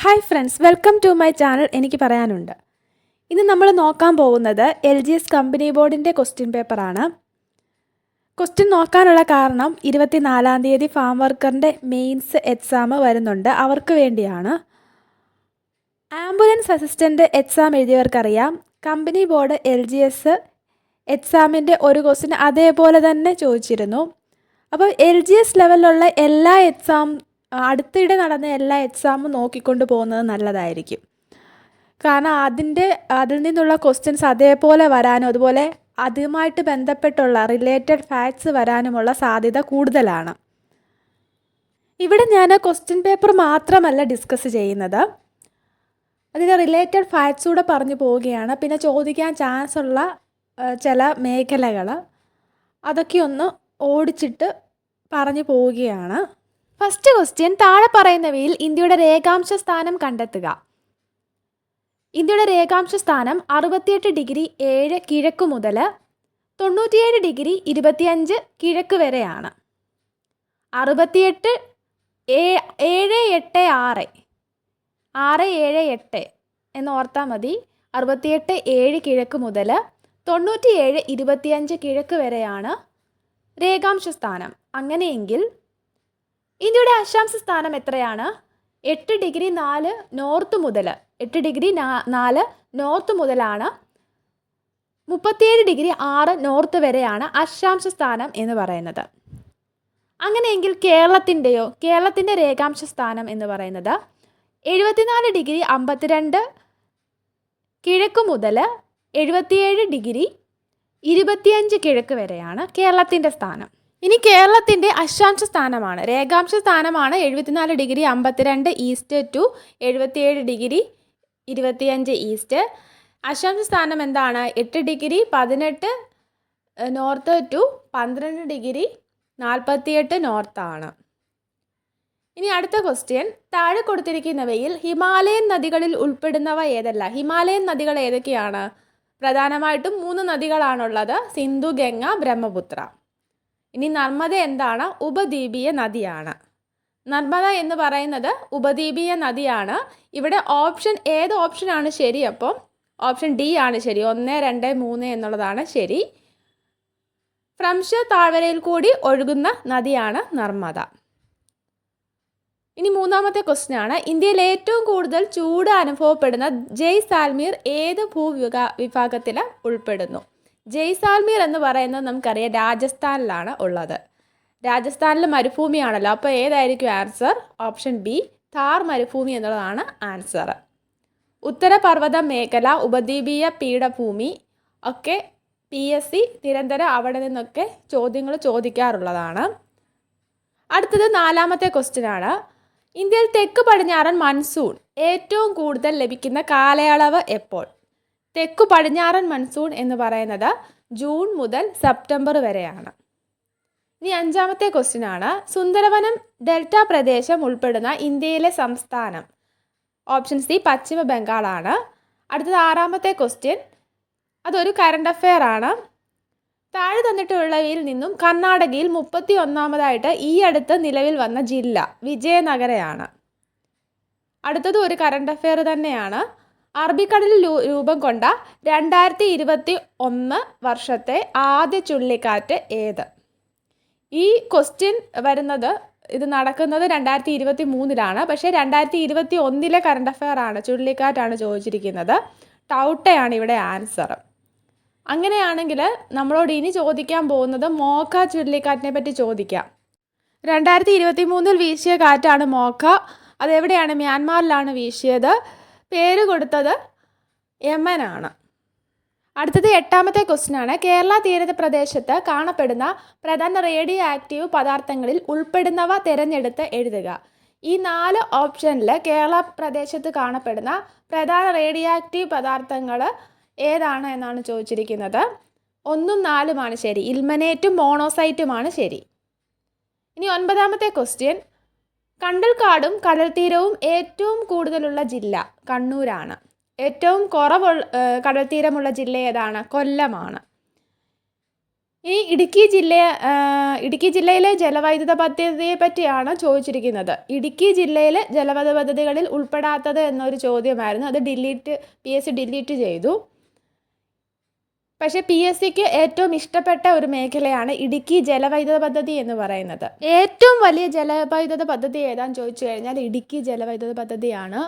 Hi friends, welcome to my channel. എനിക്ക് പറയാനുണ്ട്. ഇന്ന് നമ്മൾ നോക്കാൻ പോകുന്നത് LGS കമ്പനി ബോർഡിൻ്റെ ക്വസ്റ്റ്യൻ പേപ്പറാണ്. ക്വസ്റ്റ്യൻ നോക്കാനുള്ള കാരണം 24-ാം തീയതി ഫാം വർക്കറിൻ്റെ മെയിൻസ് എക്സാം വരുന്നുണ്ട്. അവർക്ക് വേണ്ടിയാണ്. ആംബുലൻസ് അസിസ്റ്റൻ്റ് എക്സാം എഴുതിയവർക്കറിയാം, കമ്പനി ബോർഡ് LGS എക്സാമിൻ്റെ ഒരു ക്വസ്റ്റ്യൻ അതേപോലെ തന്നെ ചോദിച്ചിരുന്നു. അപ്പോൾ LGS ലെവലിലുള്ള എല്ലാ അടുത്തിടെ നടന്ന എല്ലാ എക്സാമും നോക്കിക്കൊണ്ട് പോകുന്നത് നല്ലതായിരിക്കും. കാരണം അതിൽ നിന്നുള്ള ക്വസ്റ്റ്യൻസ് അതേപോലെ വരാനും അതുപോലെ അതുമായിട്ട് ബന്ധപ്പെട്ടുള്ള റിലേറ്റഡ് ഫാക്ട്സ് വരാനുമുള്ള സാധ്യത കൂടുതലാണ്. ഇവിടെ ഞാൻ ക്വസ്റ്റ്യൻ പേപ്പർ മാത്രമല്ല ഡിസ്കസ് ചെയ്യുന്നത്, അതിൻ്റെ റിലേറ്റഡ് ഫാക്ട്സ് കൂടെ പറഞ്ഞു പോവുകയാണ്. പിന്നെ ചോദിക്കാൻ ചാൻസ് ഉള്ള ചില മേഖലകൾ അതൊക്കെ ഒന്ന് ഓടിച്ചിട്ട് പറഞ്ഞു പോവുകയാണ്. ഫസ്റ്റ് ക്വസ്റ്റ്യൻ, താഴെ പറയുന്നവയിൽ ഇന്ത്യയുടെ രേഖാംശ സ്ഥാനം കണ്ടെത്തുക. ഇന്ത്യയുടെ രേഖാംശ സ്ഥാനം 68°7 കിഴക്ക് മുതൽ 97°25 കിഴക്ക് വരെയാണ്. 678 എന്ന് ഓർത്താൽ മതി. 68-7 കിഴക്ക് മുതൽ 97-25 കിഴക്ക് വരെയാണ് രേഖാംശ സ്ഥാനം. അങ്ങനെയെങ്കിൽ ഇന്ത്യയുടെ അക്ഷാംശ സ്ഥാനം എത്രയാണ്? 8°4 നോർത്ത് മുതൽ 8°4 നോർത്ത് മുതലാണ് 37°6 നോർത്ത് വരെയാണ് അക്ഷാംശ സ്ഥാനം എന്ന് പറയുന്നത്. അങ്ങനെയെങ്കിൽ കേരളത്തിൻ്റെ രേഖാംശ സ്ഥാനം എന്ന് പറയുന്നത് 74°52 കിഴക്ക് മുതൽ 77°25 കിഴക്ക് വരെയാണ് കേരളത്തിൻ്റെ സ്ഥാനം. ഇനി കേരളത്തിൻ്റെ അക്ഷാംശ സ്ഥാനമാണ്. രേഖാംശ സ്ഥാനമാണ് 74°52 ഈസ്റ്റ് ടു 77°25 ഈസ്റ്റ്. അക്ഷാംശ സ്ഥാനം എന്താണ്? 8°18 നോർത്ത് ടു 12°48 നോർത്താണ്. ഇനി അടുത്ത ക്വസ്റ്റ്യൻ, താഴെ കൊടുത്തിരിക്കുന്നവയിൽ ഹിമാലയൻ നദികളിൽ ഉൾപ്പെടുന്നവ ഏതല്ല? ഹിമാലയൻ നദികൾ ഏതൊക്കെയാണ്? പ്രധാനമായിട്ടും 3 നദികളാണുള്ളത്: സിന്ധു, ഗംഗ, ബ്രഹ്മപുത്ര. ഇനി നർമ്മദ എന്താണ്? ഉപദ്വീപീയ നദിയാണ്. നർമ്മദ എന്ന് പറയുന്നത് ഉപദ്വീപീയ നദിയാണ്. ഇവിടെ ഏത് ഓപ്ഷനാണ് ശരി? അപ്പം ഓപ്ഷൻ ഡി ആണ് ശരി. 1, 2, 3 എന്നുള്ളതാണ് ശരി. ഫ്രംഷ താഴ്വരയിൽ കൂടി ഒഴുകുന്ന നദിയാണ് നർമ്മദ. ഇനി മൂന്നാമത്തെ ക്വസ്റ്റ്യൻ ആണ്, ഇന്ത്യയിൽ ഏറ്റവും കൂടുതൽ ചൂട് അനുഭവപ്പെടുന്ന ജയ്സാൽമീർ ഏത് ഭൂവിഭാഗത്തിൽ ഉൾപ്പെടുന്നു? ജയ്സാൽമീർ എന്ന് പറയുന്നത് നമുക്കറിയാം രാജസ്ഥാനിലാണ് ഉള്ളത്. രാജസ്ഥാനിൽ മരുഭൂമിയാണല്ലോ. അപ്പോൾ ഏതായിരിക്കും ആൻസർ? ഓപ്ഷൻ ബി, താർ മരുഭൂമി എന്നുള്ളതാണ് ആൻസർ. ഉത്തരപർവ്വത മേഖല, ഉപദ്വീപീയ പീഠഭൂമി ഒക്കെ PSC നിരന്തരം അവിടെ നിന്നൊക്കെ ചോദ്യങ്ങൾ ചോദിക്കാറുള്ളതാണ്. അടുത്തത് നാലാമത്തെ ക്വസ്റ്റ്യൻ ആണ്, ഇന്ത്യയിൽ തെക്ക് പടിഞ്ഞാറൻ മൺസൂൺ ഏറ്റവും കൂടുതൽ ലഭിക്കുന്ന കാലയളവ് എപ്പോൾ? തെക്കു പടിഞ്ഞാറൻ മൺസൂൺ എന്ന് പറയുന്നത് ജൂൺ മുതൽ സെപ്റ്റംബർ വരെയാണ്. ഇനി അഞ്ചാമത്തെ ക്വസ്റ്റ്യൻ ആണ്, സുന്ദരവനം ഡെൽറ്റ പ്രദേശം ഉൾപ്പെടുന്ന ഇന്ത്യയിലെ സംസ്ഥാനം? ഓപ്ഷൻ സി, പശ്ചിമ ബംഗാളാണ്. അടുത്തത് ആറാമത്തെ ക്വസ്റ്റ്യൻ, അതൊരു കറണ്ട് അഫെയർ ആണ്. താഴെ തന്നിട്ടുള്ളവയിൽ നിന്നും കർണാടകയിൽ 31ാമതായിട്ട് ഈ അടുത്ത് നിലവിൽ വന്ന ജില്ല വിജയനഗരയാണ്. അടുത്തത് ഒരു കറണ്ട് അഫെയർ തന്നെയാണ്. അറബിക്കടലിൽ രൂപം കൊണ്ട 2021 വർഷത്തെ ആദ്യ ചുഴലിക്കാറ്റ് ഏത്? ഈ ക്വസ്റ്റ്യൻ ഇത് നടക്കുന്നത് 2023-ലാണ്. പക്ഷേ 2021-ലെ കറണ്ട് അഫെയർ ആണ്, ചുഴലിക്കാറ്റാണ് ചോദിച്ചിരിക്കുന്നത്. ടൗട്ടയാണ് ഇവിടെ ആൻസർ. അങ്ങനെയാണെങ്കിൽ നമ്മളോട് ഇനി ചോദിക്കാൻ പോകുന്നത് മോഖ ചുഴലിക്കാറ്റിനെ പറ്റി ചോദിക്കാം. 2023-ൽ വീശിയ കാറ്റാണ് മോഖ. അതെവിടെയാണ്? മ്യാൻമാറിലാണ് വീശിയത്. പേര് കൊടുത്തത് യമനാണ്. അടുത്തത് എട്ടാമത്തെ ക്വസ്റ്റ്യൻ ആണ്, കേരള തീരപ്രദേശത്ത് കാണപ്പെടുന്ന പ്രധാന റേഡിയോ ആക്റ്റീവ് പദാർത്ഥങ്ങളിൽ ഉൾപ്പെടുന്നവ തിരഞ്ഞെടുത്ത് എഴുതുക. ഈ 4 ഓപ്ഷനിൽ കേരള പ്രദേശത്ത് കാണപ്പെടുന്ന പ്രധാന റേഡിയോ ആക്റ്റീവ് പദാർത്ഥങ്ങൾ ഏതാണ് എന്നാണ് ചോദിച്ചിരിക്കുന്നത്. 1ഉം 4ഉമാണ് ശരി. ഇൽമനേറ്റും മോണോസൈറ്റുമാണ് ശരി. ഇനി 9ാമത്തെ ക്വസ്റ്റ്യൻ, കണ്ടൽക്കാടും കടൽത്തീരവും ഏറ്റവും കൂടുതലുള്ള ജില്ല കണ്ണൂരാണ്. ഏറ്റവും കുറവ് കടൽത്തീരമുള്ള ജില്ല ഏതാണ്? കൊല്ലമാണ്. ഈ ഇടുക്കി ജില്ലയിലെ ജലവൈദ്യുത പദ്ധതിയെ പറ്റിയാണ് ചോദിച്ചിരിക്കുന്നത്. ഇടുക്കി ജില്ലയിലെ ജലവൈദ്യുത പദ്ധതികളിൽ ഉൾപ്പെടാത്തത് എന്നൊരു ചോദ്യമായിരുന്നു. അത് PSC ഡിലീറ്റ് ചെയ്തു. പക്ഷേ PSCക്ക് ഏറ്റവും ഇഷ്ടപ്പെട്ട ഒരു മേഖലയാണ് ഇടുക്കി ജലവൈദ്യുത പദ്ധതി എന്ന് പറയുന്നത്. ഏറ്റവും വലിയ ജലവൈദ്യുത പദ്ധതി ഏതാണെന്ന് ചോദിച്ചു കഴിഞ്ഞാൽ ഇടുക്കി ജലവൈദ്യുത പദ്ധതിയാണ്.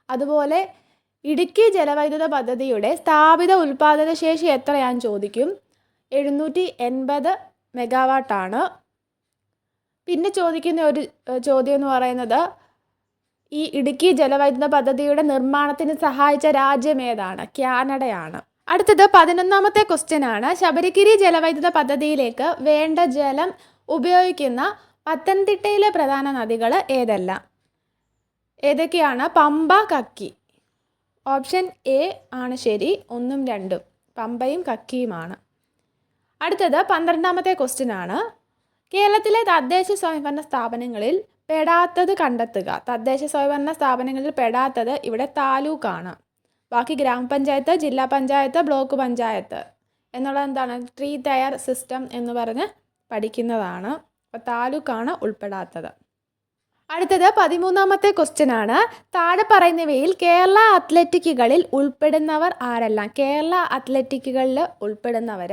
അതുപോലെ ഇടുക്കി ജലവൈദ്യുത പദ്ധതിയുടെ സ്ഥാപിത ഉൽപ്പാദന ശേഷി എത്രയാണെന്ന് ചോദിക്കും. 780 മെഗാവാട്ടാണ്. പിന്നെ ചോദിക്കുന്ന ഒരു ചോദ്യം എന്ന് പറയുന്നത് ഈ ഇടുക്കി ജലവൈദ്യുത പദ്ധതിയുടെ നിർമ്മാണത്തിന് സഹായിച്ച രാജ്യം ഏതാണ്? കാനഡയാണ്. അടുത്തത് 11ാമത്തെ ക്വസ്റ്റ്യൻ ആണ്. ശബരിഗിരി ജലവൈദ്യുത പദ്ധതിയിലേക്ക് വേണ്ട ജലം ഉപയോഗിക്കുന്ന പത്തനംതിട്ടയിലെ പ്രധാന നദികൾ ഏതൊക്കെയാണ്? പമ്പ, കക്കി. ഓപ്ഷൻ എ ആണ് ശരി. 1ഉം 2ഉം പമ്പയും കക്കിയുമാണ്. അടുത്തത് 12ാമത്തെ ക്വസ്റ്റ്യൻ ആണ്. കേരളത്തിലെ തദ്ദേശ സ്വയംഭരണ സ്ഥാപനങ്ങളിൽ പെടാത്തത് കണ്ടെത്തുക. തദ്ദേശ സ്വയംഭരണ സ്ഥാപനങ്ങളിൽ പെടാത്തത് ഇവിടെ താലൂക്കാണ്. ബാക്കി ഗ്രാമപഞ്ചായത്ത്, ജില്ലാ പഞ്ചായത്ത്, ബ്ലോക്ക് പഞ്ചായത്ത് എന്നുള്ളത് എന്താണ്? 3 ടയർ സിസ്റ്റം എന്ന് പറഞ്ഞ് പഠിക്കുന്നതാണ്. അപ്പോൾ താലൂക്കാണ് ഉൾപ്പെടാത്തത്. അടുത്തത് 13ാമത്തെ ക്വസ്റ്റ്യൻ ആണ്. താഴെ പറയുന്നവയിൽ കേരള അത്ലറ്റിക്കുകളിൽ ഉൾപ്പെടുന്നവർ ആരെല്ലാം? കേരള അത്ലറ്റിക്കുകളിൽ ഉൾപ്പെടുന്നവർ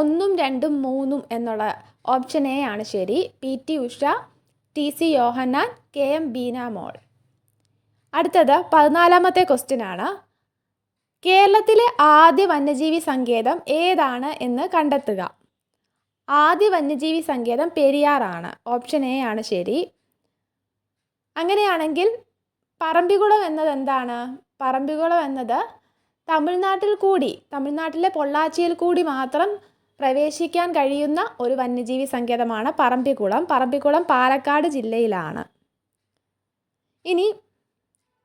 1ഉം 2ഉം 3ഉം എന്നുള്ള ഓപ്ഷൻ എ ആണ് ശരി. PT ഉഷ, TC യോഹന്നാൻ, KM ബീന മോൾ. അടുത്തത് 14ാമത്തെ ക്വസ്റ്റ്യൻ ആണ്. കേരളത്തിലെ ആദ്യ വന്യജീവി സങ്കേതം ഏതാണ് എന്ന് കണ്ടെത്തുക. ആദ്യ വന്യജീവി സങ്കേതം പെരിയാറാണ്. ഓപ്ഷൻ എ ആണ് ശരി. അങ്ങനെയാണെങ്കിൽ പറമ്പിക്കുളം എന്നത് എന്താണ്? പറമ്പിക്കുളം എന്നത് തമിഴ്നാട്ടിലെ പൊള്ളാച്ചിയിൽ കൂടി മാത്രം പ്രവേശിക്കാൻ കഴിയുന്ന ഒരു വന്യജീവി സങ്കേതമാണ് പറമ്പിക്കുളം. പറമ്പിക്കുളം പാലക്കാട് ജില്ലയിലാണ്. ഇനി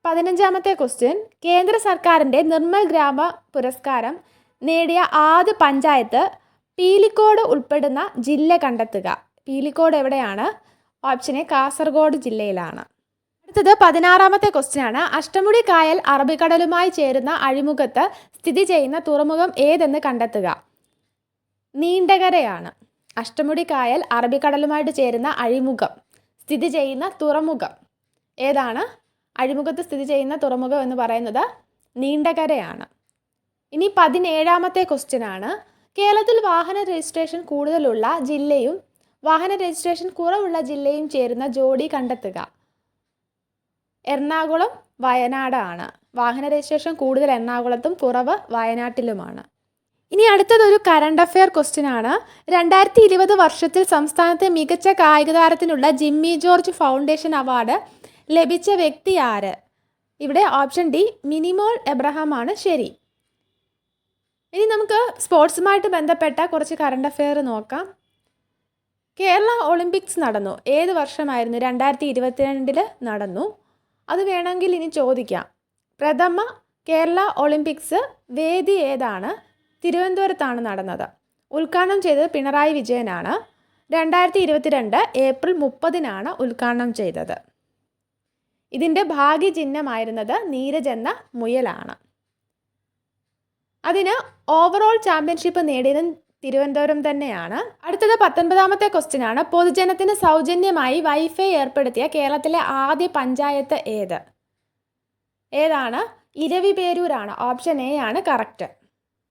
15ാമത്തെ ക്വസ്റ്റ്യൻ. കേന്ദ്ര സർക്കാരിൻ്റെ നിർമ്മൽ ഗ്രാമ പുരസ്കാരം നേടിയ ആദ്യ പഞ്ചായത്ത് പീലിക്കോട് ഉൾപ്പെടുന്ന ജില്ല കണ്ടെത്തുക. പീലിക്കോട് എവിടെയാണ്? ഓപ്ഷൻ എ കാസർഗോഡ് ജില്ലയിലാണ്. അടുത്തത് 16ാമത്തെ ക്വസ്റ്റ്യൻ ആണ്. അഷ്ടമുടി കായൽ അറബിക്കടലുമായി ചേരുന്ന അഴിമുഖത്ത് സ്ഥിതി ചെയ്യുന്ന തുറമുഖം ഏതെന്ന് കണ്ടെത്തുക. നീണ്ടകരയാണ്. അഷ്ടമുടി കായൽ അറബിക്കടലുമായിട്ട് ചേരുന്ന അഴിമുഖം സ്ഥിതി ചെയ്യുന്ന തുറമുഖം ഏതാണ്? അഴിമുഖത്ത് സ്ഥിതി ചെയ്യുന്ന തുറമുഖം എന്ന് പറയുന്നത് നീണ്ടകരയാണ്. ഇനി 17ാമത്തെ ക്വസ്റ്റ്യൻ ആണ്. കേരളത്തിൽ വാഹന രജിസ്ട്രേഷൻ കൂടുതലുള്ള ജില്ലയും വാഹന രജിസ്ട്രേഷൻ കുറവുള്ള ജില്ലയും ചേരുന്ന ജോഡി കണ്ടെത്തുക. എറണാകുളം, വയനാടാണ്. വാഹന രജിസ്ട്രേഷൻ കൂടുതൽ എറണാകുളത്തും കുറവ് വയനാട്ടിലുമാണ്. ഇനി അടുത്തതൊരു കറണ്ട് അഫെയർ ക്വസ്റ്റ്യൻ ആണ്. 2020 വർഷത്തിൽ സംസ്ഥാനത്തെ മികച്ച കായിക താരത്തിനുള്ള ജിമ്മി ജോർജ് ഫൗണ്ടേഷൻ അവാർഡ് ലഭിച്ച വ്യക്തി ആര്? ഇവിടെ ഓപ്ഷൻ ഡി മിനിമോൾ എബ്രഹാം ആണ് ശരി. ഇനി നമുക്ക് സ്പോർട്സുമായിട്ട് ബന്ധപ്പെട്ട കുറച്ച് കറണ്ട് അഫെയർ നോക്കാം. കേരള ഒളിമ്പിക്സ് നടന്നു. ഏത് വർഷമായിരുന്നു? 2022 നടന്നു. അത് വേണമെങ്കിൽ ഇനി ചോദിക്കാം. പ്രഥമ കേരള ഒളിമ്പിക്സ് വേദി ഏതാണ്? തിരുവനന്തപുരത്താണ് നടന്നത്. ഉദ്ഘാടനം ചെയ്തത് പിണറായി വിജയനാണ്. 2022 ഏപ്രിൽ 30 ഉദ്ഘാടനം ചെയ്തത്. ഇതിൻ്റെ ഭാഗ്യചിഹ്നമായിരുന്നത് നീരജ് എന്ന മുയലാണ്. അതിന് ഓവറോൾ ചാമ്പ്യൻഷിപ്പ് നേടിയതും തിരുവനന്തപുരം തന്നെയാണ്. അടുത്തത് 19ാമത്തെ ക്വസ്റ്റ്യൻ ആണ്. പൊതുജനത്തിന് സൗജന്യമായി വൈഫൈ ഏർപ്പെടുത്തിയ കേരളത്തിലെ ആദ്യ പഞ്ചായത്ത് ഏതാണ്? ഇരവിപേരൂരാണ്. ഓപ്ഷൻ എ ആണ് കറക്റ്റ്.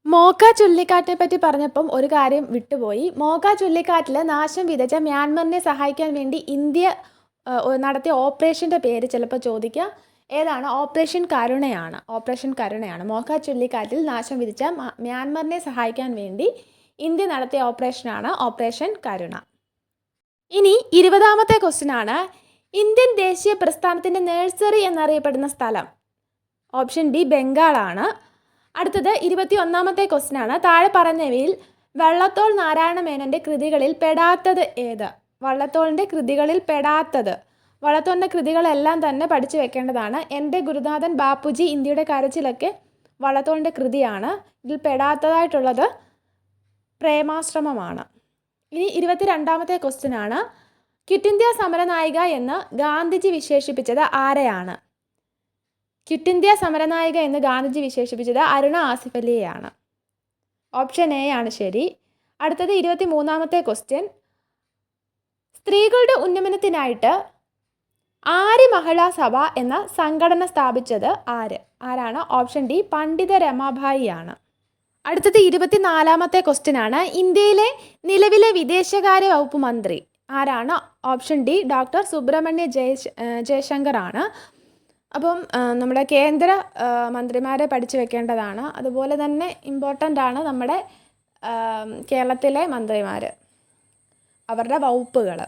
മോക്ക ചുഴലിക്കാറ്റിനെ പറ്റി പറഞ്ഞപ്പം ഒരു കാര്യം വിട്ടുപോയി. മോക്ക ചുഴലിക്കാറ്റിൽ നാശം വിതച്ച മ്യാൻമറിനെ സഹായിക്കാൻ വേണ്ടി ഇന്ത്യ നടത്തിയ ഓപ്പറേഷൻ്റെ പേര് ചിലപ്പോൾ ചോദിക്കാം. ഏതാണ്? ഓപ്പറേഷൻ കരുണയാണ്. മോക്ക ചുഴലിക്കാറ്റിൽ നാശം വിതച്ച മ്യാൻമറിനെ സഹായിക്കാൻ വേണ്ടി ഇന്ത്യ നടത്തിയ ഓപ്പറേഷനാണ് ഓപ്പറേഷൻ കരുണ. ഇനി 20ാമത്തെ ക്വസ്റ്റ്യൻ ആണ്. ഇന്ത്യൻ ദേശീയ പ്രസ്ഥാനത്തിൻ്റെ നഴ്സറി എന്നറിയപ്പെടുന്ന സ്ഥലം? ഓപ്ഷൻ ബി ബംഗാളാണ്. അടുത്തത് 21ാമത്തെ ക്വസ്റ്റ്യൻ ആണ്. താഴെ പറയുന്നവയിൽ വള്ളത്തോൾ നാരായണ മേനോൻ്റെ കൃതികളിൽ പെടാത്തത് ഏത്? വള്ളത്തോളിൻ്റെ കൃതികളെല്ലാം തന്നെ പഠിച്ചു വെക്കേണ്ടതാണ്. എൻ്റെ ഗുരുനാഥൻ ബാപ്പുജി, ഇന്ത്യയുടെ കരച്ചിലൊക്കെ വള്ളത്തോളിൻ്റെ കൃതിയാണ്. ഇതിൽ പെടാത്തതായിട്ടുള്ളത് പ്രേമാശ്രമമാണ്. ഇനി 22ാമത്തെ ക്വസ്റ്റ്യൻ ആണ്. ക്വിറ്റ് ഇന്ത്യ സമരനായിക എന്ന് ഗാന്ധിജി വിശേഷിപ്പിച്ചത് ആരെയാണ്? ക്വിറ്റ് ഇന്ത്യ സമരനായിക എന്ന് ഗാന്ധിജി വിശേഷിപ്പിച്ചത് അരുണ ആസിഫ് അലിയെയാണ്. ഓപ്ഷൻ എ ആണ് ശരി. അടുത്തത് 23-ാമത്തെ ക്വസ്റ്റ്യൻ. സ്ത്രീകളുടെ ഉന്നമനത്തിനായിട്ട് ആര്യ മഹിളാ സഭ എന്ന സംഘടന സ്ഥാപിച്ചത് ആരാണ്? ഓപ്ഷൻ ഡി പണ്ഡിത രമാഭായി ആണ്. അടുത്തത് 24-ാമത്തെ ക്വസ്റ്റ്യൻ ആണ്. ഇന്ത്യയിലെ നിലവിലെ വിദേശകാര്യ വകുപ്പ് മന്ത്രി ആരാണ്? Option D doctor Subrahmanya Jaishankar ആണ്. അപ്പം നമ്മുടെ കേന്ദ്ര മന്ത്രിമാരെ പഠിച്ചു വെക്കേണ്ടതാണ്. അതുപോലെ തന്നെ ഇമ്പോർട്ടൻ്റ് ആണ് നമ്മുടെ കേരളത്തിലെ മന്ത്രിമാർ, അവരുടെ വകുപ്പുകൾ.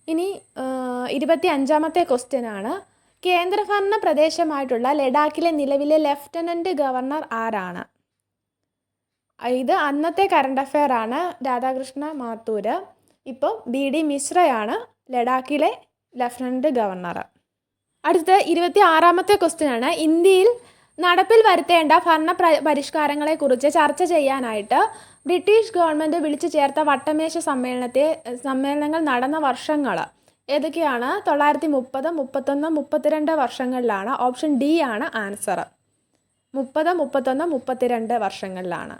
ഇനി 25-ാമത്തെ ക്വസ്റ്റ്യൻ ആണ്. കേന്ദ്രഭരണ പ്രദേശമായിട്ടുള്ള ലഡാക്കിലെ നിലവിലെ ലെഫ്റ്റനൻറ്റ് ഗവർണർ ആരാണ്? ഇത് അന്നത്തെ കറണ്ട് അഫെയർ ആണ്. രാധാകൃഷ്ണ മാത്തൂർ. ഇപ്പോൾ BD മിശ്രയാണ് ലഡാക്കിലെ ലെഫ്റ്റനൻറ്റ് ഗവർണർ. അടുത്ത 26-ാമത്തെ ക്വസ്റ്റ്യൻ ആണ്. ഇന്ത്യയിൽ നടപ്പിൽ വരുത്തേണ്ട ഭരണ പരിഷ്കാരങ്ങളെക്കുറിച്ച് ചർച്ച ചെയ്യാനായിട്ട് ബ്രിട്ടീഷ് ഗവൺമെൻറ് വിളിച്ചു ചേർത്ത വട്ടമേശ സമ്മേളനങ്ങൾ നടന്ന വർഷങ്ങൾ ഏതൊക്കെയാണ്? 1930, 31, 32 വർഷങ്ങളിലാണ്. ഓപ്ഷൻ ഡി ആണ് ആൻസർ. 30, 31, 32 വർഷങ്ങളിലാണ്.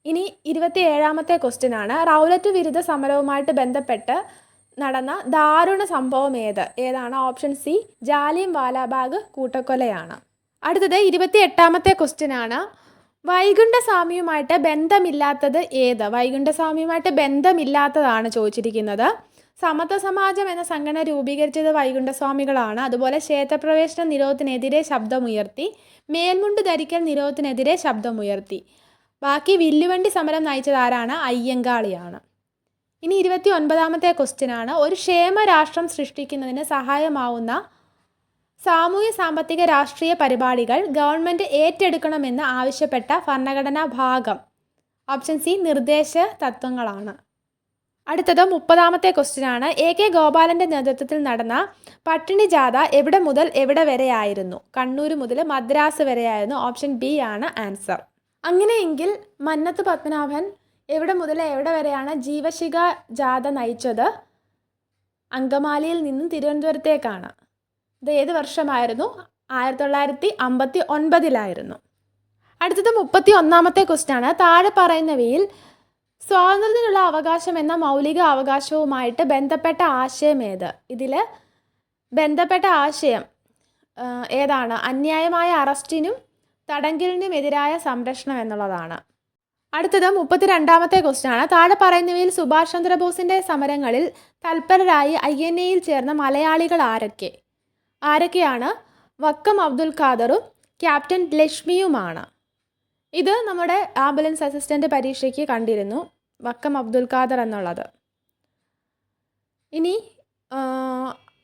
ഇനി 27-ാമത്തെ ക്വസ്റ്റ്യൻ ആണ്. റൗലറ്റ് വിരുദ്ധ സമരവുമായിട്ട് ബന്ധപ്പെട്ട് നടന്ന ദാരുണ സംഭവം ഏതാണ്? ഓപ്ഷൻ സി ജാലിയൻ വാലാബാഗ് കൂട്ടക്കൊലയാണ്. അടുത്തത് 28-ാമത്തെ ക്വസ്റ്റ്യൻ ആണ്. വൈകുണ്ഠസ്വാമിയുമായിട്ട് ബന്ധമില്ലാത്തത് ഏത്? വൈകുണ്ഠസ്വാമിയുമായിട്ട് ബന്ധമില്ലാത്തതാണ് ചോദിച്ചിരിക്കുന്നത്. സമത്വ സമാജം എന്ന സംഘടന രൂപീകരിച്ചത് വൈകുണ്ഠസ്വാമികളാണ്. അതുപോലെ ക്ഷേത്രപ്രവേശന നിരോധനത്തിനെതിരെ ശബ്ദമുയർത്തി, മേൽമുണ്ട് ധരിക്കൽ നിരോധനത്തിനെതിരെ ശബ്ദമുയർത്തി. ബാക്കി വില്ലുവണ്ടി സമരം നയിച്ചത് ആരാണ്? അയ്യങ്കാളിയാണ്. ഇനി 29-ാമത്തെ ക്വസ്റ്റ്യൻ ആണ്. ഒരു ക്ഷേമ രാഷ്ട്രം സൃഷ്ടിക്കുന്നതിന് സഹായമാവുന്ന സാമൂഹ്യ സാമ്പത്തിക രാഷ്ട്രീയ പരിപാടികൾ ഗവൺമെൻറ് ഏറ്റെടുക്കണമെന്ന് ആവശ്യപ്പെട്ട ഭരണഘടനാ ഭാഗം. ഓപ്ഷൻ സി നിർദ്ദേശ തത്വങ്ങളാണ്. അടുത്തത് 30-ാമത്തെ ക്വസ്റ്റ്യൻ ആണ്. AK ഗോപാലൻ്റെ നേതൃത്വത്തിൽ നടന്ന പട്ടിണി ജാഥ എവിടെ മുതൽ എവിടെ വരെയായിരുന്നു? കണ്ണൂർ മുതൽ മദ്രാസ് വരെയായിരുന്നു. ഓപ്ഷൻ ബി ആണ് ആൻസർ. അങ്ങനെയെങ്കിൽ മന്നത്ത് പത്മനാഭൻ എവിടെ മുതൽ എവിടെ വരെയാണ് ജീവശിഖ ജാഥ നയിച്ചത്? അങ്കമാലിയിൽ നിന്നും തിരുവനന്തപുരത്തേക്കാണ്. ഇത് ഏത് വർഷമായിരുന്നു? 1959 അടുത്തത് 31-ാമത്തെ ക്വസ്റ്റ്യൻ ആണ്. താഴെ പറയുന്നവയിൽ സ്വാതന്ത്ര്യത്തിനുള്ള അവകാശം എന്ന മൗലിക അവകാശവുമായിട്ട് ബന്ധപ്പെട്ട ആശയം ഏത്? ഇതിൽ ബന്ധപ്പെട്ട ആശയം ഏതാണ്? അന്യായമായ അറസ്റ്റിനും തടങ്കലിനും എതിരായ സംരക്ഷണം എന്നുള്ളതാണ്. അടുത്തത് 32-ാമത്തെ ക്വസ്റ്റ്യൻ ആണ്. താഴെ പറയുന്നവയിൽ സുഭാഷ് ചന്ദ്രബോസിൻ്റെ സമരങ്ങളിൽ തൽപരരായി INA-യിൽ ചേർന്ന മലയാളികൾ ആരൊക്കെയാണ്? വക്കം അബ്ദുൽ ഖാദറും ക്യാപ്റ്റൻ ലക്ഷ്മിയുമാണ്. ഇത് നമ്മുടെ ആംബുലൻസ് അസിസ്റ്റൻ്റ് പരീക്ഷയ്ക്ക് കണ്ടിരുന്നു, വക്കം അബ്ദുൽ ഖാദർ എന്നുള്ളത്. ഇനി